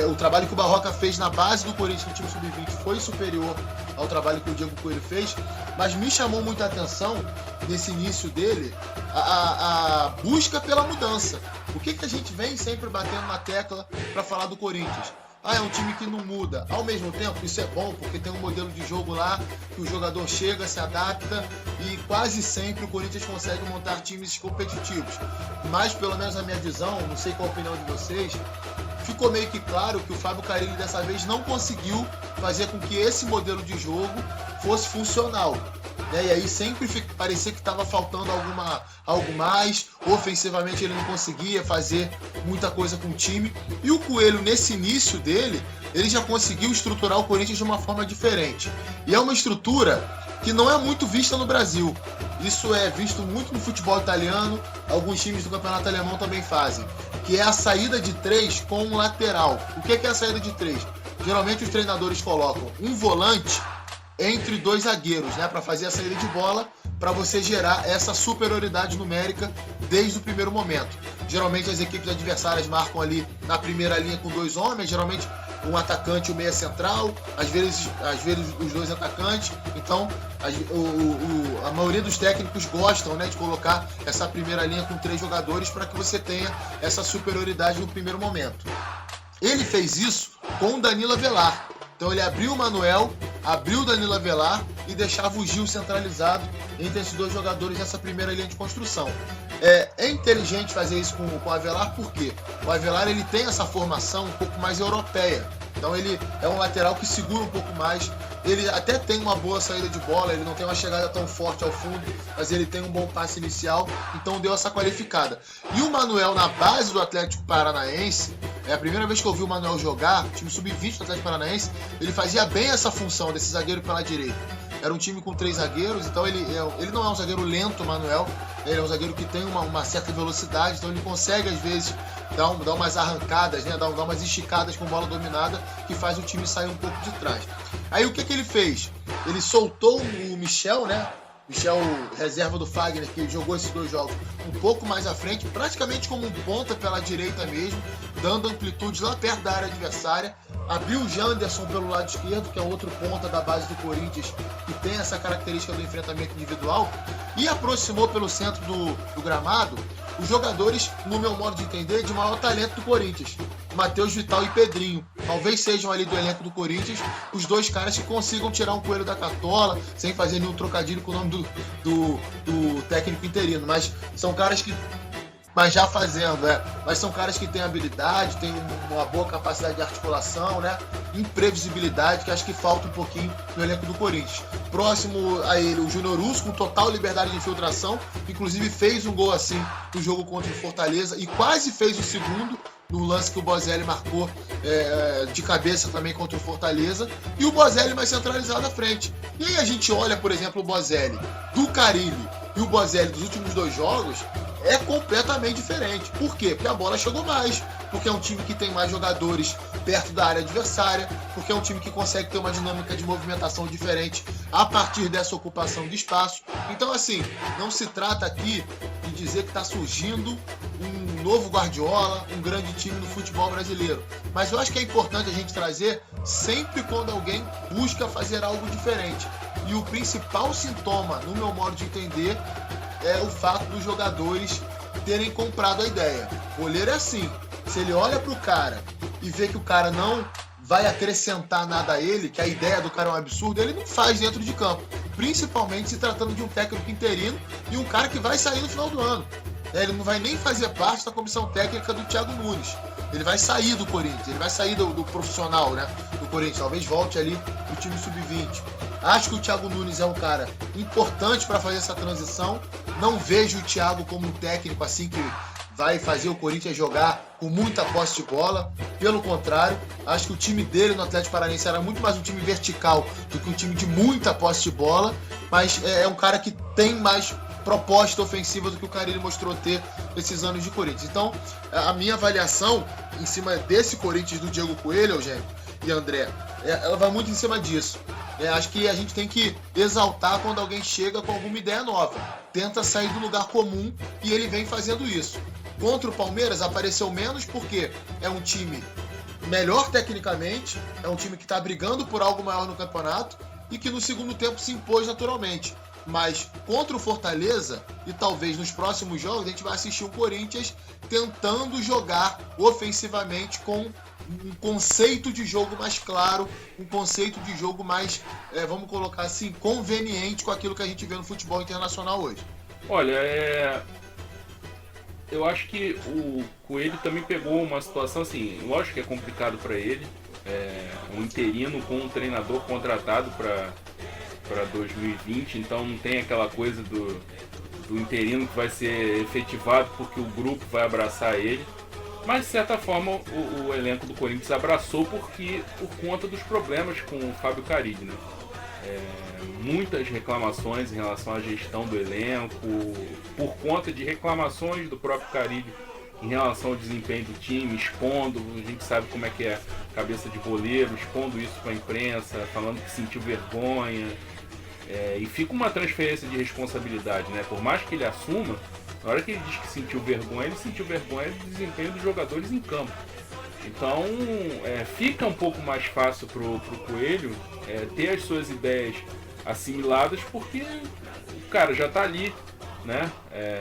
o trabalho que o Barroca fez na base do Corinthians no time sub-20 foi superior ao trabalho que o Diego Coelho fez, mas me chamou muita atenção nesse início dele a busca pela mudança. O que a gente vem sempre batendo na tecla para falar do Corinthians? é um time que não muda. Ao mesmo tempo, isso é bom, porque tem um modelo de jogo lá que o jogador chega, se adapta e quase sempre o Corinthians consegue montar times competitivos. Mas, pelo menos na minha visão, não sei qual a opinião de vocês, ficou meio que claro que o Fábio Carille dessa vez não conseguiu fazer com que esse modelo de jogo fosse funcional. E aí sempre parecia que estava faltando algo mais, ofensivamente ele não conseguia fazer muita coisa com o time. E o Coelho, nesse início dele, ele já conseguiu estruturar o Corinthians de uma forma diferente. E é uma estrutura que não é muito vista no Brasil. Isso é visto muito no futebol italiano, alguns times do campeonato alemão também fazem, que é a saída de 3 com um lateral. O que é a saída de 3? Geralmente os treinadores colocam um volante entre 2 zagueiros, né, para fazer a saída de bola, para você gerar essa superioridade numérica desde o primeiro momento. Geralmente as equipes adversárias marcam ali na primeira linha com 2 homens, geralmente um atacante e um meia central, às vezes os 2 atacantes. Então a maioria dos técnicos gostam, né, de colocar essa primeira linha com 3 jogadores para que você tenha essa superioridade no primeiro momento. Ele fez isso com o Danilo Avelar. Então ele abriu o Manuel, abriu o Danilo Avelar e deixava o Gil centralizado entre esses 2 jogadores nessa primeira linha de construção. É inteligente fazer isso com o Avelar, porque o Avelar ele tem essa formação um pouco mais europeia. Então ele é um lateral que segura um pouco mais. Ele até tem uma boa saída de bola, ele não tem uma chegada tão forte ao fundo, mas ele tem um bom passe inicial, então deu essa qualificada. E o Manuel, na base do Atlético Paranaense, é a primeira vez que eu vi o Manuel jogar, time sub-20 do Atlético Paranaense, ele fazia bem essa função desse zagueiro pela direita. Era um time com 3 zagueiros, então ele não é um zagueiro lento, o Manuel, ele é um zagueiro que tem uma certa velocidade, então ele consegue às vezes dar umas arrancadas, né, dar umas esticadas com bola dominada, que faz o time sair um pouco de trás. Aí o que ele fez? Ele soltou o Michel, né? Michel, reserva do Fagner, que jogou esses 2 jogos um pouco mais à frente, praticamente como um ponta pela direita mesmo, dando amplitude lá perto da área adversária. Abriu o Janderson pelo lado esquerdo, que é outro ponta da base do Corinthians, que tem essa característica do enfrentamento individual, e aproximou pelo centro do gramado os jogadores, no meu modo de entender, de maior talento do Corinthians. Matheus Vital e Pedrinho. Talvez sejam ali do elenco do Corinthians os 2 caras que consigam tirar um coelho da cartola, sem fazer nenhum trocadilho com o nome do técnico interino. Mas são caras que... Mas já fazendo, mas são caras que têm habilidade, têm uma boa capacidade de articulação, né? Imprevisibilidade, que acho que falta um pouquinho no elenco do Corinthians. Próximo a ele, o Júnior Urso, com total liberdade de infiltração, inclusive fez um gol assim no jogo contra o Fortaleza e quase fez o segundo, no lance que o Bozelli marcou de cabeça também contra o Fortaleza, e o Bozelli mais centralizado à frente. E aí a gente olha, por exemplo, o Bozelli do Carille e o Bozelli dos últimos 2 jogos, é completamente diferente. Por quê? Porque a bola chegou mais, porque é um time que tem mais jogadores perto da área adversária, porque é um time que consegue ter uma dinâmica de movimentação diferente a partir dessa ocupação de espaço. Então, assim, não se trata aqui de dizer que está surgindo um novo Guardiola, um grande time no futebol brasileiro. Mas eu acho que é importante a gente trazer sempre quando alguém busca fazer algo diferente. E o principal sintoma, no meu modo de entender, é o fato dos jogadores terem comprado a ideia. O goleiro é assim, se ele olha pro cara e vê que o cara não vai acrescentar nada a ele, que a ideia do cara é um absurdo, ele não faz dentro de campo. Principalmente se tratando de um técnico interino e um cara que vai sair no final do ano. Ele não vai nem fazer parte da comissão técnica do Thiago Nunes. Ele vai sair do Corinthians, ele vai sair do profissional, né, do Corinthians. Talvez volte ali pro time sub-20. Acho que o Thiago Nunes é um cara importante para fazer essa transição. Não vejo o Thiago como um técnico assim que vai fazer o Corinthians jogar com muita posse de bola. Pelo contrário, acho que o time dele no Atlético Paranaense era muito mais um time vertical do que um time de muita posse de bola. Mas é um cara que tem mais proposta ofensiva do que o Carille mostrou ter esses anos de Corinthians. Então, a minha avaliação em cima desse Corinthians do Diego Coelho, Eugênio e André, ela vai muito em cima disso. Acho que a gente tem que exaltar quando alguém chega com alguma ideia nova. Tenta sair do lugar comum e ele vem fazendo isso. Contra o Palmeiras apareceu menos porque é um time melhor tecnicamente, é um time que está brigando por algo maior no campeonato e que no segundo tempo se impôs naturalmente. Mas contra o Fortaleza, e talvez nos próximos jogos, a gente vai assistir o Corinthians tentando jogar ofensivamente com um conceito de jogo mais claro, um conceito de jogo mais, vamos colocar assim, conveniente com aquilo que a gente vê no futebol internacional hoje. Olha, eu acho que o Coelho também pegou uma situação assim, lógico que é complicado para ele, um interino com um treinador contratado para 2020, então não tem aquela coisa do interino que vai ser efetivado porque o grupo vai abraçar ele. Mas, de certa forma, o elenco do Corinthians abraçou por conta dos problemas com o Fábio Carille, né? Muitas reclamações em relação à gestão do elenco, por conta de reclamações do próprio Carille em relação ao desempenho do time, expondo, a gente sabe como é que é a cabeça de goleiro, expondo isso para a imprensa, falando que sentiu vergonha. E fica uma transferência de responsabilidade, né? Por mais que ele assuma, na hora que ele diz que sentiu vergonha, ele sentiu vergonha do desempenho dos jogadores em campo. Então, fica um pouco mais fácil pro Coelho ter as suas ideias assimiladas, porque o cara já tá ali, né?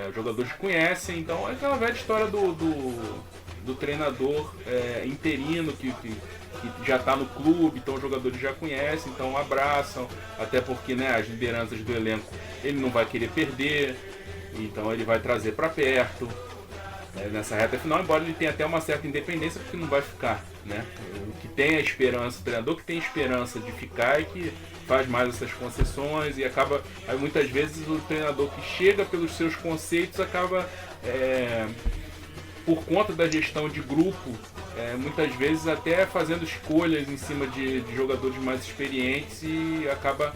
Os jogadores conhecem, então é aquela velha história do treinador interino que já está no clube, então os jogadores já conhecem, então abraçam, até porque, né, as lideranças do elenco ele não vai querer perder, então ele vai trazer para perto nessa reta final, embora ele tenha até uma certa independência, porque não vai ficar, né? O que tem a esperança, o treinador que tem esperança de ficar é que faz mais essas concessões e acaba, aí muitas vezes o treinador que chega pelos seus conceitos acaba por conta da gestão de grupo, muitas vezes até fazendo escolhas em cima de jogadores mais experientes e acaba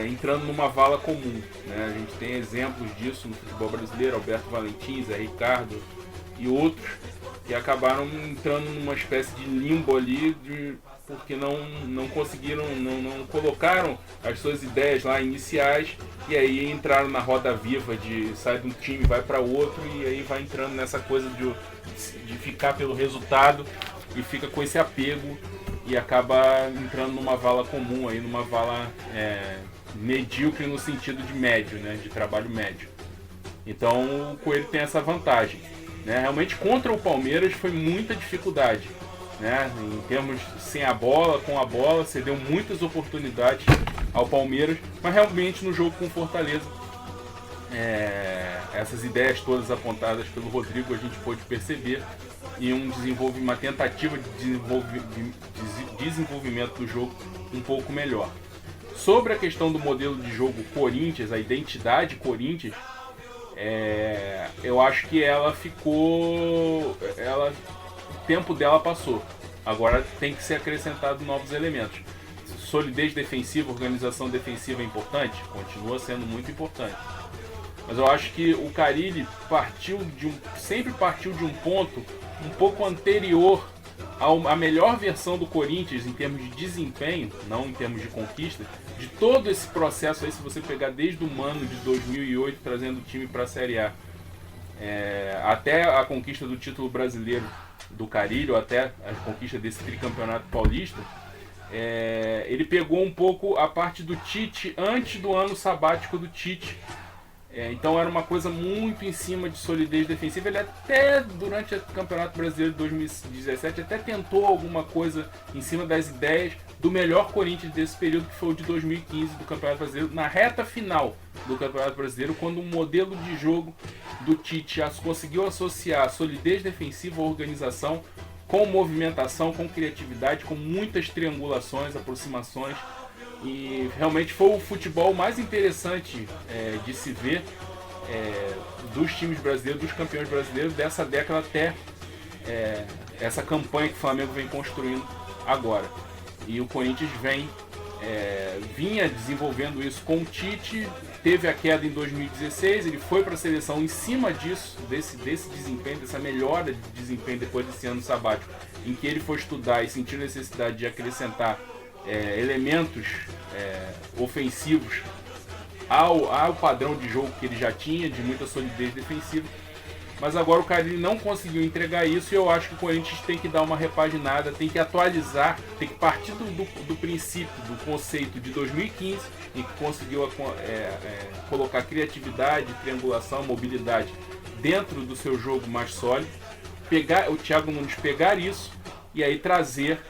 entrando numa vala comum, né? A gente tem exemplos disso no futebol brasileiro, Alberto Valentim, Zé Ricardo e outros que acabaram entrando numa espécie de limbo ali, porque não conseguiram, não colocaram as suas ideias lá iniciais e aí entraram na roda viva de sai de um time, vai para outro e aí vai entrando nessa coisa de ficar pelo resultado e fica com esse apego e acaba entrando numa vala comum, aí, numa vala medíocre no sentido de médio, né, de trabalho médio. Então o Coelho tem essa vantagem, né? Realmente contra o Palmeiras foi muita dificuldade, né? Em termos sem a bola, com a bola, cedeu muitas oportunidades ao Palmeiras, mas realmente no jogo com o Fortaleza, essas ideias todas apontadas pelo Rodrigo a gente pôde perceber e uma tentativa de desenvolvimento do jogo um pouco melhor. Sobre a questão do modelo de jogo Corinthians, a identidade Corinthians, eu acho que ela ficou, o tempo dela passou. Agora tem que ser acrescentado novos elementos. Solidez defensiva, organização defensiva é importante? Continua sendo muito importante. Mas eu acho que o Carille sempre partiu de um ponto um pouco anterior à melhor versão do Corinthians em termos de desempenho, não em termos de conquista, de todo esse processo aí, se você pegar desde o ano de 2008, trazendo o time para a Série A, até a conquista do título brasileiro do Carille, até a conquista desse tricampeonato paulista, ele pegou um pouco a parte do Tite antes do ano sabático do Tite. Então era uma coisa muito em cima de solidez defensiva. Ele até durante o Campeonato Brasileiro de 2017 até tentou alguma coisa em cima das ideias do melhor Corinthians desse período, que foi o de 2015 do Campeonato Brasileiro, na reta final do Campeonato Brasileiro, quando o modelo de jogo do Tite conseguiu associar solidez defensiva à organização com movimentação, com criatividade, com muitas triangulações, aproximações. E realmente foi o futebol mais interessante de se ver dos times brasileiros, dos campeões brasileiros dessa década até essa campanha que o Flamengo vem construindo agora. E o Corinthians vinha desenvolvendo isso com o Tite, teve a queda em 2016, ele foi para a seleção em cima disso, desse desempenho, dessa melhora de desempenho depois desse ano sabático, em que ele foi estudar e sentiu necessidade de acrescentar elementos ofensivos ao padrão de jogo que ele já tinha, de muita solidez defensiva. Mas agora o Carille não conseguiu entregar isso e eu acho que o Corinthians tem que dar uma repaginada, tem que atualizar, tem que partir do princípio, do conceito de 2015, em que conseguiu colocar criatividade, triangulação, mobilidade dentro do seu jogo mais sólido, o Thiago Nunes pegar isso e aí trazer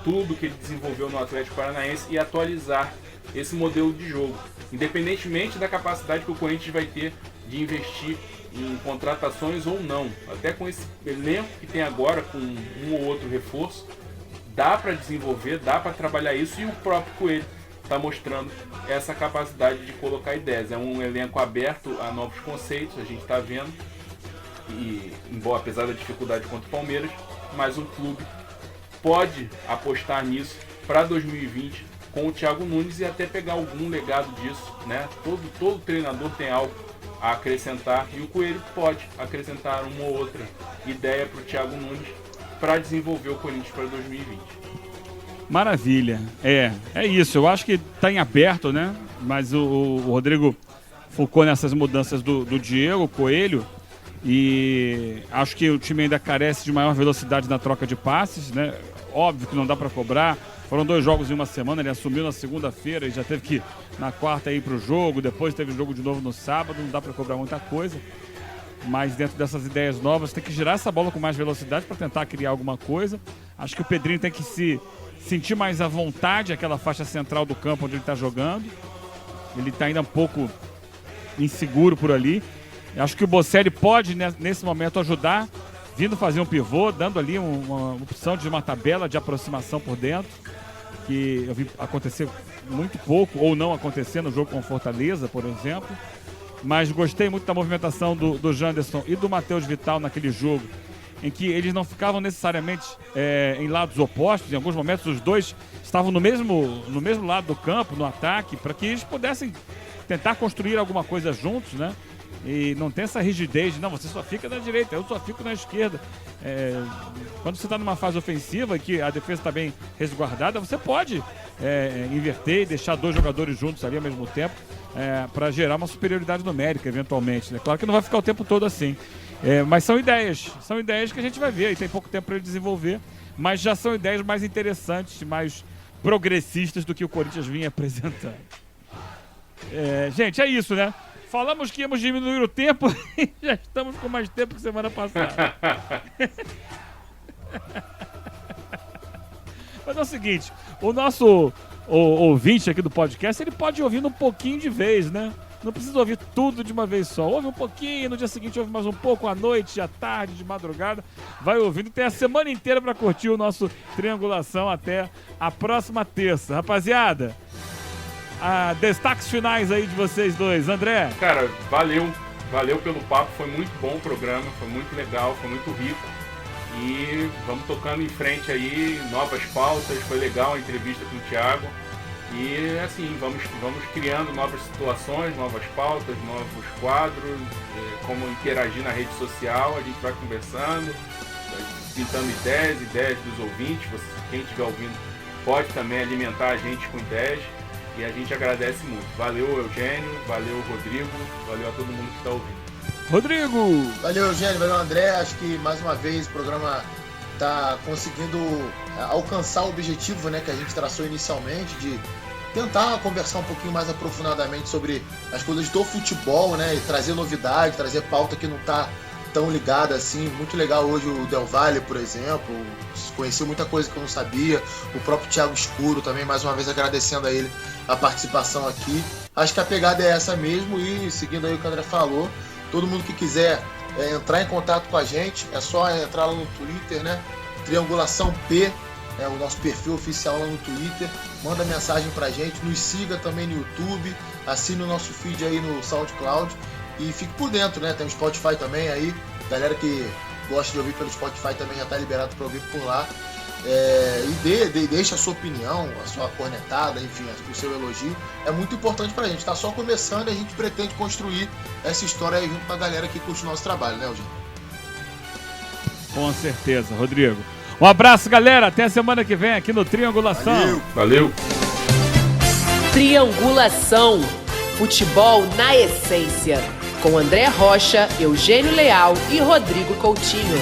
tudo que ele desenvolveu no Atlético Paranaense e atualizar esse modelo de jogo, independentemente da capacidade que o Corinthians vai ter de investir em contratações ou não. Até com esse elenco que tem agora, com um ou outro reforço, dá para desenvolver, dá para trabalhar isso, e o próprio Coelho está mostrando essa capacidade de colocar ideias. É um elenco aberto a novos conceitos, a gente está vendo, e embora apesar da dificuldade contra o Palmeiras, mas o clube pode apostar nisso para 2020 com o Thiago Nunes e até pegar algum legado disso, né? Todo treinador tem algo a acrescentar, e o Coelho pode acrescentar uma ou outra ideia para o Thiago Nunes para desenvolver o Corinthians para 2020. Maravilha. É isso. Eu acho que está em aberto, né? Mas o Rodrigo focou nessas mudanças do Diego Coelho, e acho que o time ainda carece de maior velocidade na troca de passes, né? Óbvio que não dá para cobrar. Foram 2 jogos em uma semana, ele assumiu na segunda-feira e já teve que na quarta ir para o jogo, depois teve jogo de novo no sábado, não dá para cobrar muita coisa. Mas dentro dessas ideias novas, tem que girar essa bola com mais velocidade para tentar criar alguma coisa. Acho que o Pedrinho tem que se sentir mais à vontade, aquela faixa central do campo onde ele está jogando. Ele está ainda um pouco inseguro por ali. Acho que o Bocelli pode, nesse momento, ajudar, vindo fazer um pivô, dando ali uma opção de uma tabela de aproximação por dentro, que eu vi acontecer muito pouco, ou não acontecer no jogo com Fortaleza, por exemplo. Mas gostei muito da movimentação do Janderson e do Matheus Vital naquele jogo, em que eles não ficavam necessariamente em lados opostos. Em alguns momentos os dois estavam no mesmo lado do campo, no ataque, para que eles pudessem tentar construir alguma coisa juntos, né? E não tem essa rigidez de, não, você só fica na direita, eu só fico na esquerda. Quando você está numa fase ofensiva, que a defesa está bem resguardada, você pode inverter e deixar 2 jogadores juntos ali ao mesmo tempo, para gerar uma superioridade numérica, eventualmente, né? Claro que não vai ficar o tempo todo assim. Mas são ideias que a gente vai ver, e tem pouco tempo para ele desenvolver, mas já são ideias mais interessantes, mais progressistas do que o Corinthians vinha apresentando. Gente, é isso, né? Falamos que íamos diminuir o tempo e já estamos com mais tempo que semana passada. Mas é o seguinte, o nosso ouvinte aqui do podcast, ele pode ouvir um pouquinho de vez, né? Não precisa ouvir tudo de uma vez só. Ouve um pouquinho, no dia seguinte ouve mais um pouco, à noite, à tarde, de madrugada. Vai ouvindo, tem a semana inteira para curtir o nosso Triangulação até a próxima terça. Rapaziada, destaques finais aí de vocês dois. André? Cara, valeu pelo papo, foi muito bom o programa, foi muito legal, foi muito rico. E vamos tocando em frente aí, novas pautas, foi legal a entrevista com o Thiago. E assim, vamos criando novas situações, novas pautas, novos quadros, como interagir na rede social, a gente vai conversando, pintando ideias dos ouvintes. Quem estiver ouvindo pode também alimentar a gente com ideias. E a gente agradece muito. Valeu, Eugênio, valeu, Rodrigo, valeu a todo mundo que está ouvindo. Rodrigo! Valeu, Eugênio, valeu, André. Acho que mais uma vez o programa está conseguindo alcançar o objetivo, né, que a gente traçou inicialmente, de tentar conversar um pouquinho mais aprofundadamente sobre as coisas do futebol, né, e trazer novidade, trazer pauta que não está tão ligada assim. Muito legal hoje o Del Valle, por exemplo, conheceu muita coisa que eu não sabia, o próprio Thiago Escuro também, mais uma vez agradecendo a ele a participação aqui. Acho que a pegada é essa mesmo, e seguindo aí o que o André falou, todo mundo que quiser entrar em contato com a gente, é só entrar lá no Twitter, né, Triangulação P, é o nosso perfil oficial lá no Twitter, manda mensagem pra gente, nos siga também no YouTube, assine o nosso feed aí no SoundCloud, e fique por dentro, né? Tem o Spotify também aí. Galera que gosta de ouvir pelo Spotify também já está liberado para ouvir por lá. E deixa a sua opinião, a sua cornetada, enfim, o seu elogio. É muito importante para a gente. Está só começando e a gente pretende construir essa história aí junto com a galera que curte o nosso trabalho, né, Eugênio? Com certeza, Rodrigo. Um abraço, galera. Até a semana que vem aqui no Triangulação. Valeu. Triangulação. Futebol na essência. Com André Rocha, Eugênio Leal e Rodrigo Coutinho.